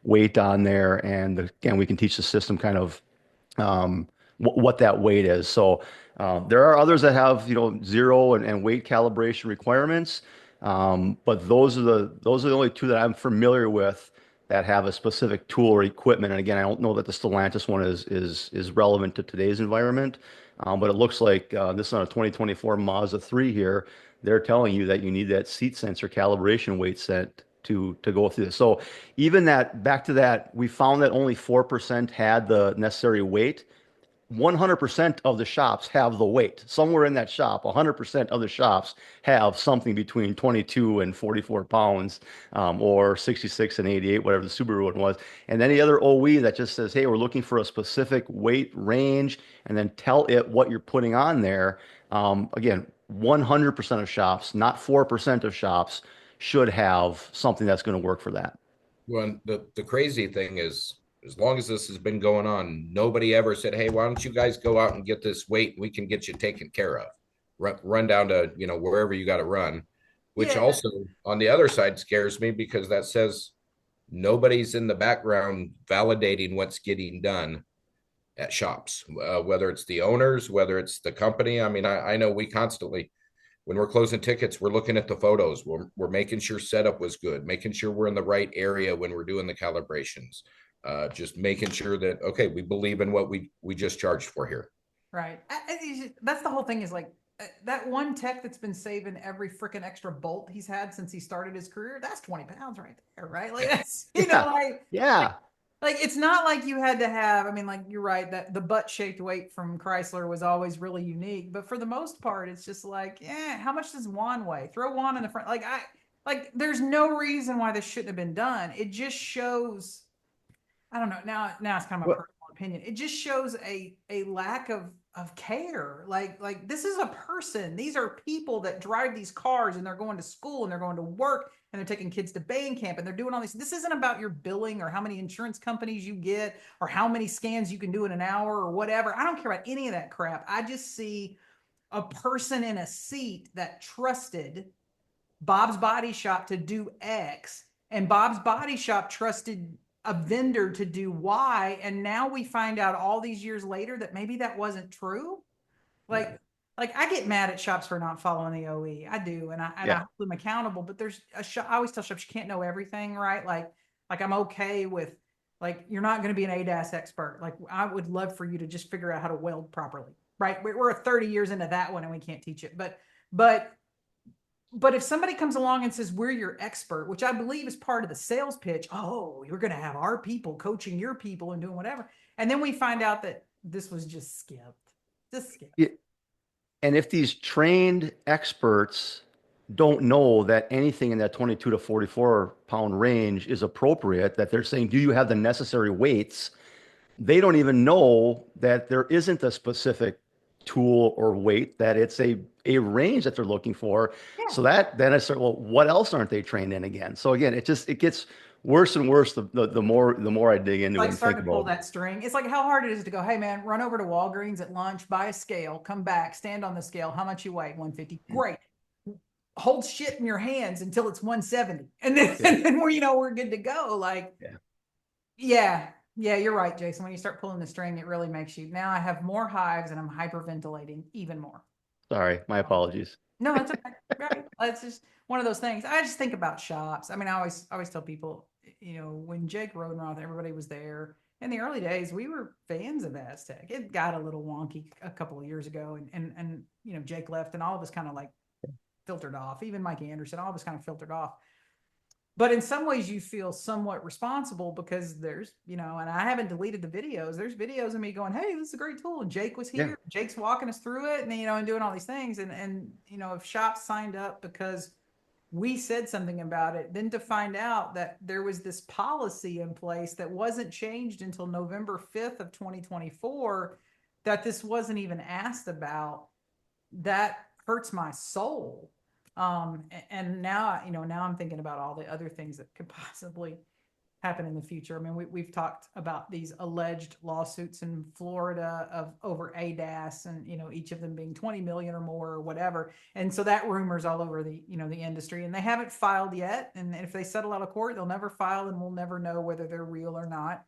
weight on there, and again, we can teach the system kind of what that weight is. So there are others that have, you know, 0 and weight calibration requirements, but those are the only two that I'm familiar with that have a specific tool or equipment. And again, I don't know that the Stellantis one is relevant to today's environment, but it looks like this is on a 2024 Mazda 3 here. They're telling you that you need that seat sensor calibration weight set to go through this. So even that, back to that, we found that only 4% had the necessary weight. 100% of the shops have the weight. Somewhere in that shop, 100% of the shops have something between 22 and 44 pounds, or 66 and 88, whatever the Subaru one was. And any other OE that just says, hey, we're looking for a specific weight range, and then tell it what you're putting on there. Again, 100% of shops, not 4% of shops, should have something that's going to work for that. Well, the crazy thing is, as long as this has been going on, nobody ever said, hey, why don't you guys go out and get this weight? We can get you taken care of. Run down to, you know, wherever you got to run, which Yeah. also on the other side scares me, because that says nobody's in the background validating what's getting done at shops, whether it's the owners, whether it's the company. I mean, I know we constantly, when we're closing tickets, we're looking at the photos. We're making sure setup was good, making sure we're in the right area when we're doing the calibrations. Just making sure that, okay, we believe in what we just charged for here. Right. That's the whole thing, is like that one tech that's been saving every freaking extra bolt he's had since he started his career. That's 20 pounds right there, right? Like that's, you know, like, Yeah. like it's not like you had to have, I mean, like you're right, that the butt shaped weight from Chrysler was always really unique, but for the most part, it's just like, how much does Juan weigh? Throw Juan in the front. Like there's no reason why this shouldn't have been done. It just shows, I don't know. Now it's kind of my personal opinion. It just shows a lack of care. Like this is a person. These are people that drive these cars, and they're going to school, and they're going to work, and they're taking kids to band camp, and they're doing all these. This isn't about your billing or how many insurance companies you get or how many scans you can do in an hour or whatever. I don't care about any of that crap. I just see a person in a seat that trusted Bob's Body Shop to do X, and Bob's Body Shop trusted a vendor to do Y, and now we find out all these years later that maybe that wasn't true. Like, like I get mad at shops for not following the OE. I do, and I hold them accountable. But there's a shop. I always tell shops you can't know everything, right? Like I'm okay with, like, you're not going to be an ADAS expert. Like I would love for you to just figure out how to weld properly, right? We're 30 years into that one, and we can't teach it. But if somebody comes along and says, we're your expert, which I believe is part of the sales pitch, oh, you're going to have our people coaching your people and doing whatever. And then we find out that this was just skipped. Yeah. And if these trained experts don't know that anything in that 22 to 44 pound range is appropriate, that they're saying, do you have the necessary weights? They don't even know that there isn't a specific tool or weight, that it's a range that they're looking for. Yeah. So that then I start, well, what else aren't they trained in again? So again, it gets worse and worse the more I dig into it Like and think starting to pull about it. that string. It's like how hard it is to go, hey man, run over to Walgreens at lunch, buy a scale, come back, stand on the scale. How much you weigh? 150. Great. Hold shit in your hands until it's 170. And then, Yeah. and then we're good to go. Like, yeah, you're right, Jason. When you start pulling the string, it really makes you. Now I have more hives and I'm hyperventilating even more. Sorry, my apologies. No, that's okay. Right. It's just one of those things. I just think about shops. I mean, I always tell people, when Jake Rodenroth, everybody was there in the early days, we were fans of asTech. It got a little wonky a couple of years ago, and Jake left, and all of us kind of like filtered off. Even Mike Anderson, all of us kind of filtered off. But in some ways, you feel somewhat responsible because there's, and I haven't deleted the videos. There's videos of me going, "Hey, this is a great tool." And Jake was here. Yeah. Jake's walking us through it, and doing all these things. And if shops signed up because we said something about it, then to find out that there was this policy in place that wasn't changed until November 5th of 2024, that this wasn't even asked about, that hurts my soul. And now, now I'm thinking about all the other things that could possibly happen in the future. I mean, we've talked about these alleged lawsuits in Florida of over ADAS, and each of them being 20 million or more or whatever. And so that rumor's all over the the industry, and they haven't filed yet. And if they settle out of court, they'll never file, and we'll never know whether they're real or not.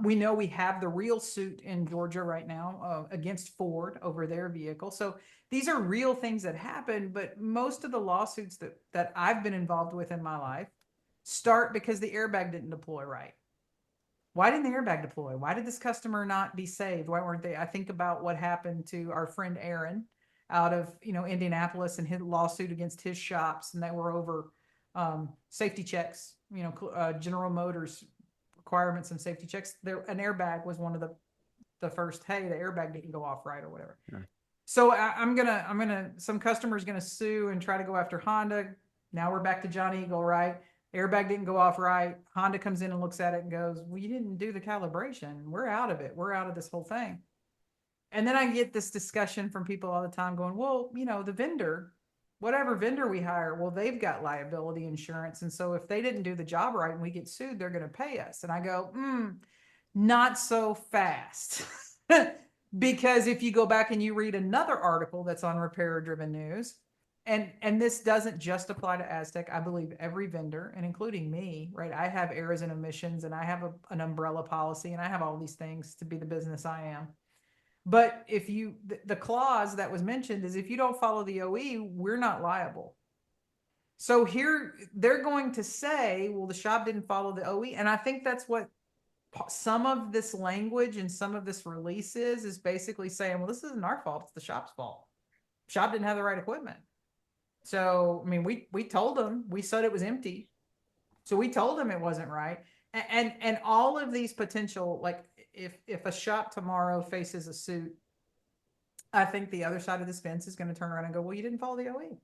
We know we have the real suit in Georgia right now against Ford over their vehicle. So these are real things that happen, but most of the lawsuits that I've been involved with in my life start because the airbag didn't deploy right. Why didn't the airbag deploy? Why did this customer not be saved? Why weren't they? I think about what happened to our friend Aaron out of Indianapolis, and his lawsuit against his shops, and they were over safety checks. General Motors requirements and safety checks. An airbag was one of the first. Hey, the airbag didn't go off right or whatever. Yeah. So some customer's gonna sue and try to go after Honda. Now we're back to John Eagle, right? Airbag didn't go off right. Honda comes in and looks at it and goes, "Well, you didn't do the calibration. We're out of it. We're out of this whole thing." And then I get this discussion from people all the time going, "Well, the vendor, whatever vendor we hire, well, they've got liability insurance. And so if they didn't do the job right and we get sued, they're going to pay us." And I go, not so fast. Because if you go back and you read another article that's on Repairer Driven News, and this doesn't just apply to asTech, I believe every vendor, and including me, right? I have errors and omissions, and I have an umbrella policy, and I have all these things to be the business I am. But if the clause that was mentioned is, if you don't follow the OE, we're not liable. So here they're going to say, well, the shop didn't follow the OE. And I think that's what some of this language and some of this release is basically saying, well, this isn't our fault. It's the shop's fault. Shop didn't have the right equipment. So, I mean, we told them, we said it was empty. So we told them it wasn't right. And all of these potential, like if a shop tomorrow faces a suit, I think the other side of this fence is going to turn around and go, well, you didn't follow the OE.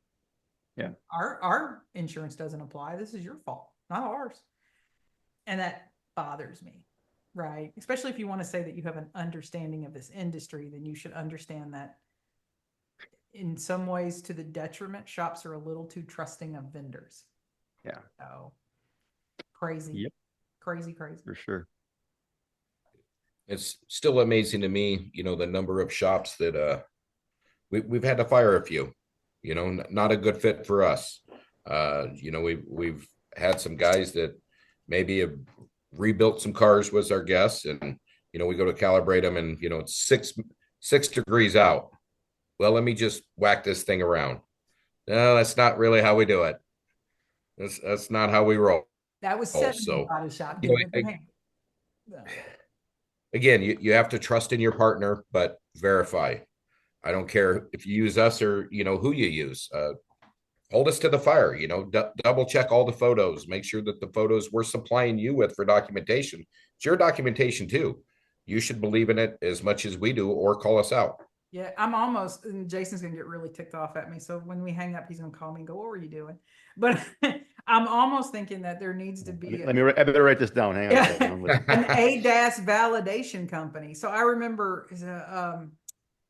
Yeah. Our insurance doesn't apply. This is your fault, not ours. And that bothers me, right? Especially if you want to say that you have an understanding of this industry, then you should understand that in some ways, to the detriment, shops are a little too trusting of vendors. Yeah. So crazy. Yep. Crazy. For sure. It's still amazing to me, the number of shops that we've had to fire a few, not a good fit for us. We've had some guys that maybe have rebuilt some cars, was our guess, and we go to calibrate them, and it's six degrees out. Well, let me just whack this thing around. No, that's not really how we do it. That's not how we roll. That was 70 body shop. Again, you have to trust in your partner, but verify. I don't care if you use us or who you use. Hold us to the fire. Double check all the photos. Make sure that the photos we're supplying you with for documentation, it's your documentation too. You should believe in it as much as we do, or call us out. Yeah, and Jason's gonna get really ticked off at me. So when we hang up, he's gonna call me and go, "What were you doing?" But I'm almost thinking that there needs to be I better write this down. Hang on. an ADAS validation company. So I remember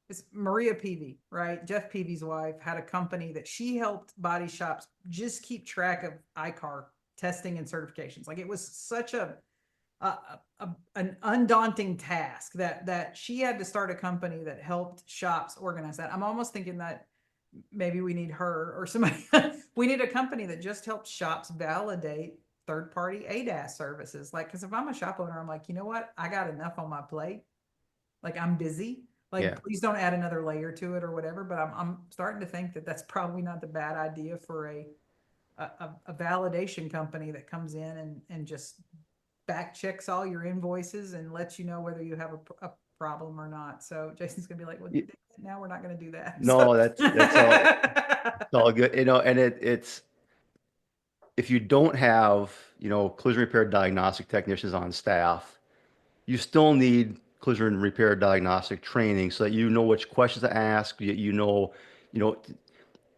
it's Maria Peavy, right? Jeff Peavy's wife had a company that she helped body shops just keep track of iCar testing and certifications. Like, it was such an undaunting task that she had to start a company that helped shops organize that. I'm almost thinking that maybe we need her or somebody. We need a company that just helps shops validate third-party ADAS services. Like, because if I'm a shop owner, I'm like, you know what? I got enough on my plate. Like, I'm busy. Like, Yeah. please don't add another layer to it or whatever. But I'm starting to think that that's probably not the bad idea for a validation company that comes in and just back checks all your invoices and lets you know whether you have a problem or not. So Jason's gonna be like, well, Yeah. now we're not gonna do that. No, So- that's all. It's all good. And it's if you don't have, collision repair diagnostic technicians on staff, you still need collision repair diagnostic training so that you know which questions to ask. You know,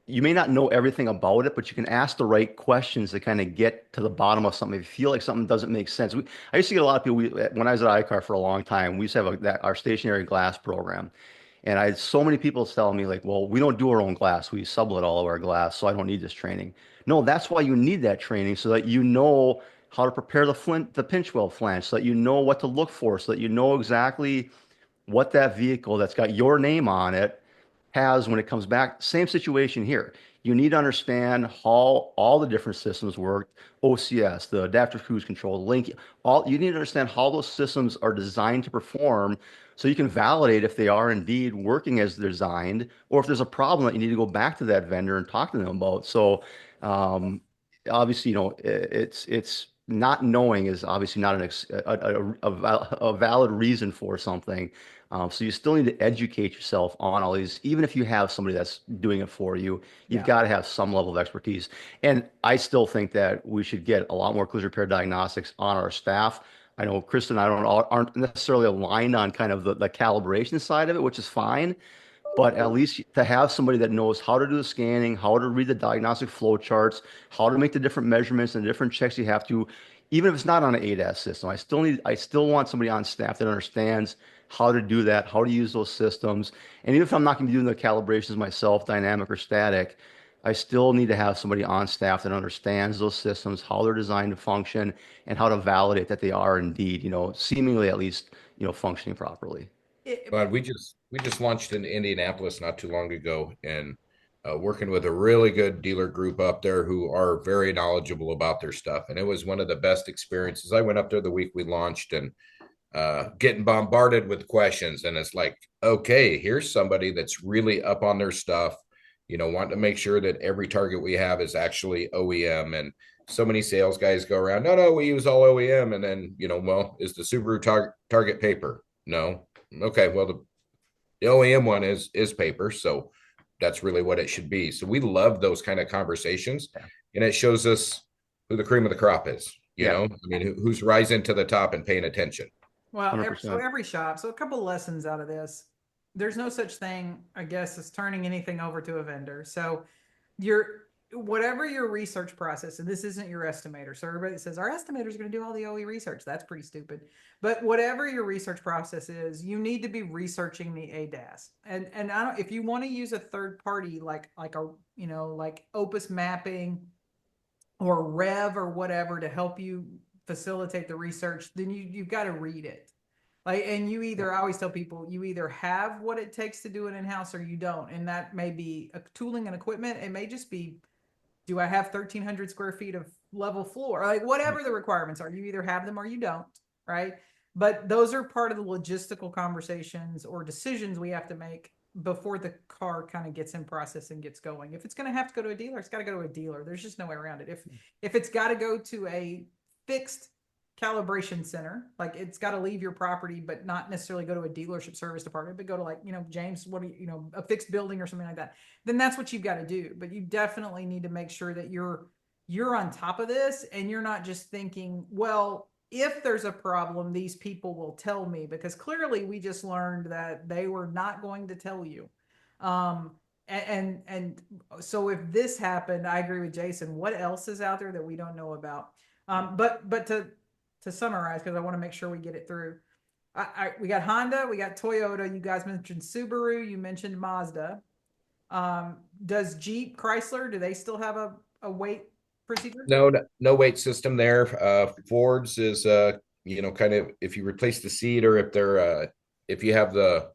you may not know everything about it, but you can ask the right questions to kind of get to the bottom of something. If you feel like something doesn't make sense, I used to get a lot of people. When I was at iCar for a long time, we used to have our stationary glass program, and I had so many people telling me like, "Well, we don't do our own glass; we sublet all of our glass, so I don't need this training." No, that's why you need that training so that you know how to prepare the pinch weld flange, so that you know what to look for, so that you know exactly what that vehicle that's got your name on it has when it comes back. Same situation here. You need to understand how all the different systems work, OCS, the adaptive cruise control, link, you need to understand how those systems are designed to perform so you can validate if they are indeed working as designed, or if there's a problem that you need to go back to that vendor and talk to them about. So um, obviously, it's not knowing is obviously not a valid reason for something. So you still need to educate yourself on all these, even if you have somebody that's doing it for you, you've Yeah. got to have some level of expertise. And I still think that we should get a lot more collision repair diagnostics on our staff. I know Kristen and I aren't necessarily aligned on kind of the calibration side of it, which is fine. But at least to have somebody that knows how to do the scanning, how to read the diagnostic flow charts, how to make the different measurements and the different checks you have to, even if it's not on an ADAS system, I still want somebody on staff that understands how to do that, how to use those systems. And even if I'm not going to be doing the calibrations myself, dynamic or static, I still need to have somebody on staff that understands those systems, how they're designed to function, and how to validate that they are indeed, seemingly at least, functioning properly. But we just launched in Indianapolis not too long ago, and working with a really good dealer group up there who are very knowledgeable about their stuff. And it was one of the best experiences. I went up there the week we launched and getting bombarded with questions. And it's like, okay, here's somebody that's really up on their stuff, wanting to make sure that every target we have is actually OEM. And so many sales guys go around, no, we use all OEM. And then, well, is the Subaru target paper? No. Okay, well, the OEM one is paper, so that's really what it should be. So we love those kind of conversations, and it shows us who the cream of the crop is. I mean, who's rising to the top and paying attention. Well, so 100%. every shop. So a couple lessons out of this. There's no such thing, I guess, as turning anything over to a vendor. So whatever your research process, and this isn't your estimator. So everybody says our estimator is going to do all the OE research. That's pretty stupid. But whatever your research process is, you need to be researching the ADAS. And if you want to use a third party like Opus Mapping or Rev or whatever to help you facilitate the research, then you've got to read it. And I always tell people, you either have what it takes to do it in-house or you don't. And that may be a tooling and equipment. It may just be, do I have 1,300 square feet of level floor? Like, whatever the requirements are, you either have them or you don't, right? But those are part of the logistical conversations or decisions we have to make before the car kind of gets in process and gets going. If it's going to have to go to a dealer, it's got to go to a dealer. There's just no way around it. If it's got to go to a fixed calibration center, like it's got to leave your property, but not necessarily go to a dealership service department, but go to James, a fixed building or something like that, then that's what you've got to do. But you definitely need to make sure that you're on top of this and you're not just thinking, well, if there's a problem, these people will tell me, because clearly we just learned that they were not going to tell you. And so if this happened, I agree with Jason. What else is out there that we don't know about? But to summarize, because I want to make sure we get it through. We got Honda, we got Toyota. You guys mentioned Subaru. You mentioned Mazda. Does Jeep, Chrysler, do they still have a weight procedure? No weight system there. Ford's is kind of if you replace the seat or if you have the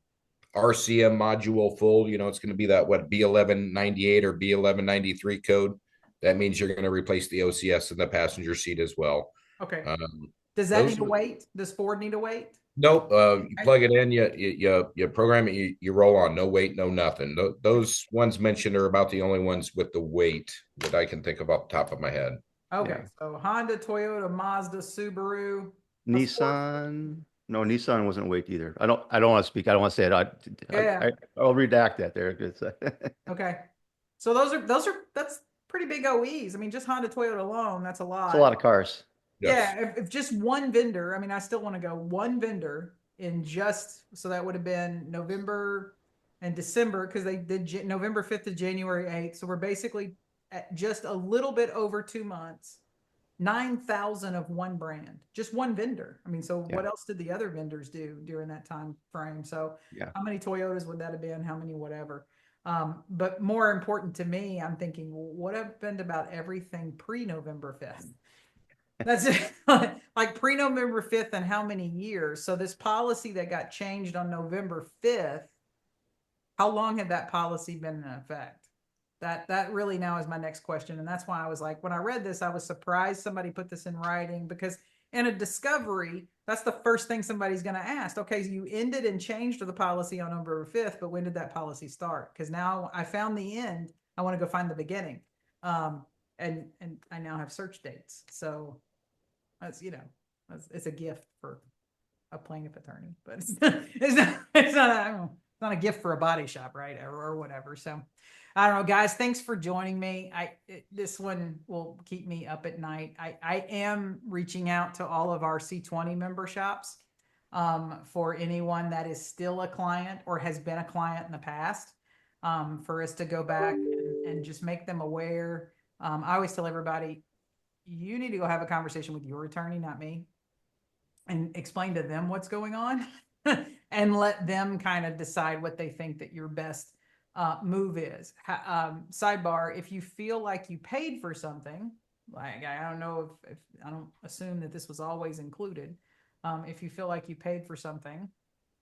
RCM module full, it's going to be that B1198 or B1193 code. That means you're going to replace the OCS in the passenger seat as well. Okay. Um, Does that those need a weight? Does Ford need a weight? Nope. You plug it in, you program it, you roll on. No weight, no nothing. Those ones mentioned are about the only ones with the weight that I can think of off the top of my head. Okay, Yeah. so Honda, Toyota, Mazda, Subaru, a Ford. Nissan. No, Nissan wasn't weight either. I don't want to speak. I don't want to say it. Yeah. I'll redact that there. It's, Okay. So that's pretty big OEs. I mean, just Honda, Toyota alone, that's a lot. it's a lot of cars. Yes. Yeah, if just one vendor, I mean, I still want to go one vendor in so that would have been November and December because they did November 5th to January 8th. So we're basically at just a little bit over 2 months, 9,000 of one brand, just one vendor. I mean, so Yeah. what else did the other vendors do during that time frame? So Yeah. how many Toyotas would that have been? How many whatever? But more important to me, I'm thinking, well, what happened about everything pre-November 5th? That's it. Like pre-November 5th and how many years? So this policy that got changed on November 5th, how long had that policy been in effect? That really now is my next question. And that's why I was like, when I read this, I was surprised somebody put this in writing because in a discovery, that's the first thing somebody's going to ask. Okay, so you ended and changed the policy on November 5th, but when did that policy start? Because now I found the end. I want to go find the beginning. And I now have search dates. So that's, it's a gift for a plaintiff attorney, but it's not a gift for a body shop, right? Or whatever. So I don't know, guys, thanks for joining me. This one will keep me up at night. I am reaching out to all of our C20 member shops for anyone that is still a client or has been a client in the past for us to go back and just make them aware. I always tell everybody, you need to go have a conversation with your attorney, not me, and explain to them what's going on and let them kind of decide what they think that your best move is. Sidebar, if you feel like you paid for something, like I don't know if I don't assume that this was always included. If you feel like you paid for something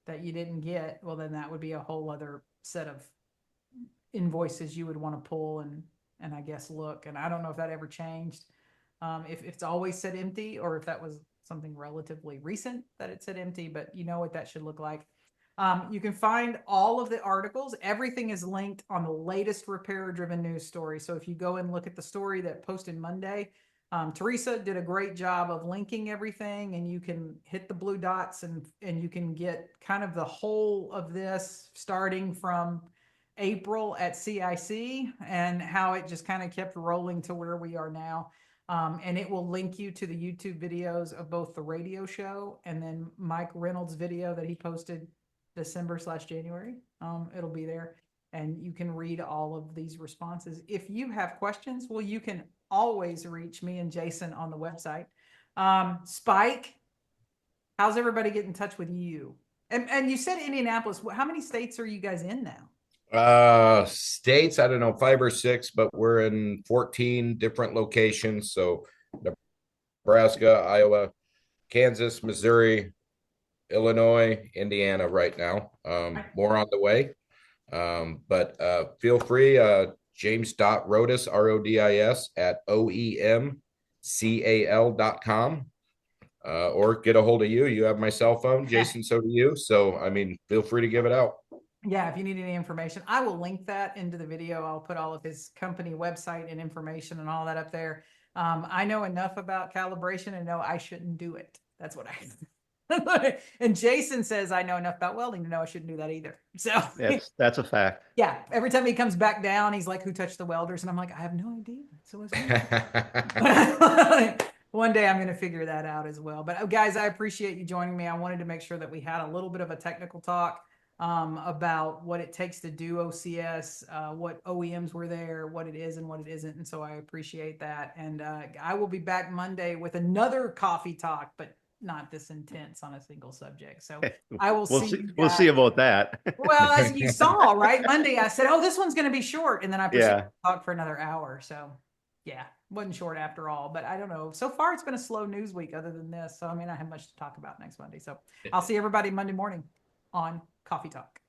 that you didn't get, well, then that would be a whole other set of invoices you would want to pull and I guess look. And I don't know if that ever changed. If it's always said empty or if that was something relatively recent that it said empty, but you know what that should look like. You can find all of the articles. Everything is linked on the latest repair driven news story. So if you go and look at the story that posted Monday, Teresa did a great job of linking everything and you can hit the blue dots and you can get kind of the whole of this starting from April at CIC and how it just kind of kept rolling to where we are now. And it will link you to the YouTube videos of both the radio show and then Mike Reynolds' video that he posted December/January. It'll be there and you can read all of these responses. If you have questions, well, you can always reach me and Jason on the website. Spike, how's everybody get in touch with you? And you said Indianapolis. How many states are you guys in now? States, I don't know, 5 or 6, but we're in 14 different locations. So Nebraska, Iowa, Kansas, Missouri, Illinois, Indiana right now. More on the way. But feel free, James.Rodis, RODIS at OEMCAL.com. Or get a hold of you. You have my cell phone, Jason, so do you. So, I mean, feel free to give it out. Yeah, if you need any information, I will link that into the video. I'll put all of his company website and information and all that up there. I know enough about calibration and know I shouldn't do it. That's what I and Jason says I know enough about welding to know I shouldn't do that either. So that's a fact. Yeah, every time he comes back down, he's like, "Who touched the welders?" And I'm like, "I have no idea." So one day I'm going to figure that out as well. But guys, I appreciate you joining me. I wanted to make sure that we had a little bit of a technical talk about what it takes to do OCS, what OEMs were there, what it is and what it isn't. And so I appreciate that. And I will be back Monday with another coffee talk, but not this intense on a single subject. So I will We'll see about that. Well, as you saw, right? Monday, I said, "Oh, this one's going to be short." And then I proceeded to talk for another hour. So yeah, wasn't short after all, but I don't know. So far, it's been a slow news week other than this. So, I mean, I have much to talk about next Monday. So I'll see everybody Monday morning on Coffee Talk.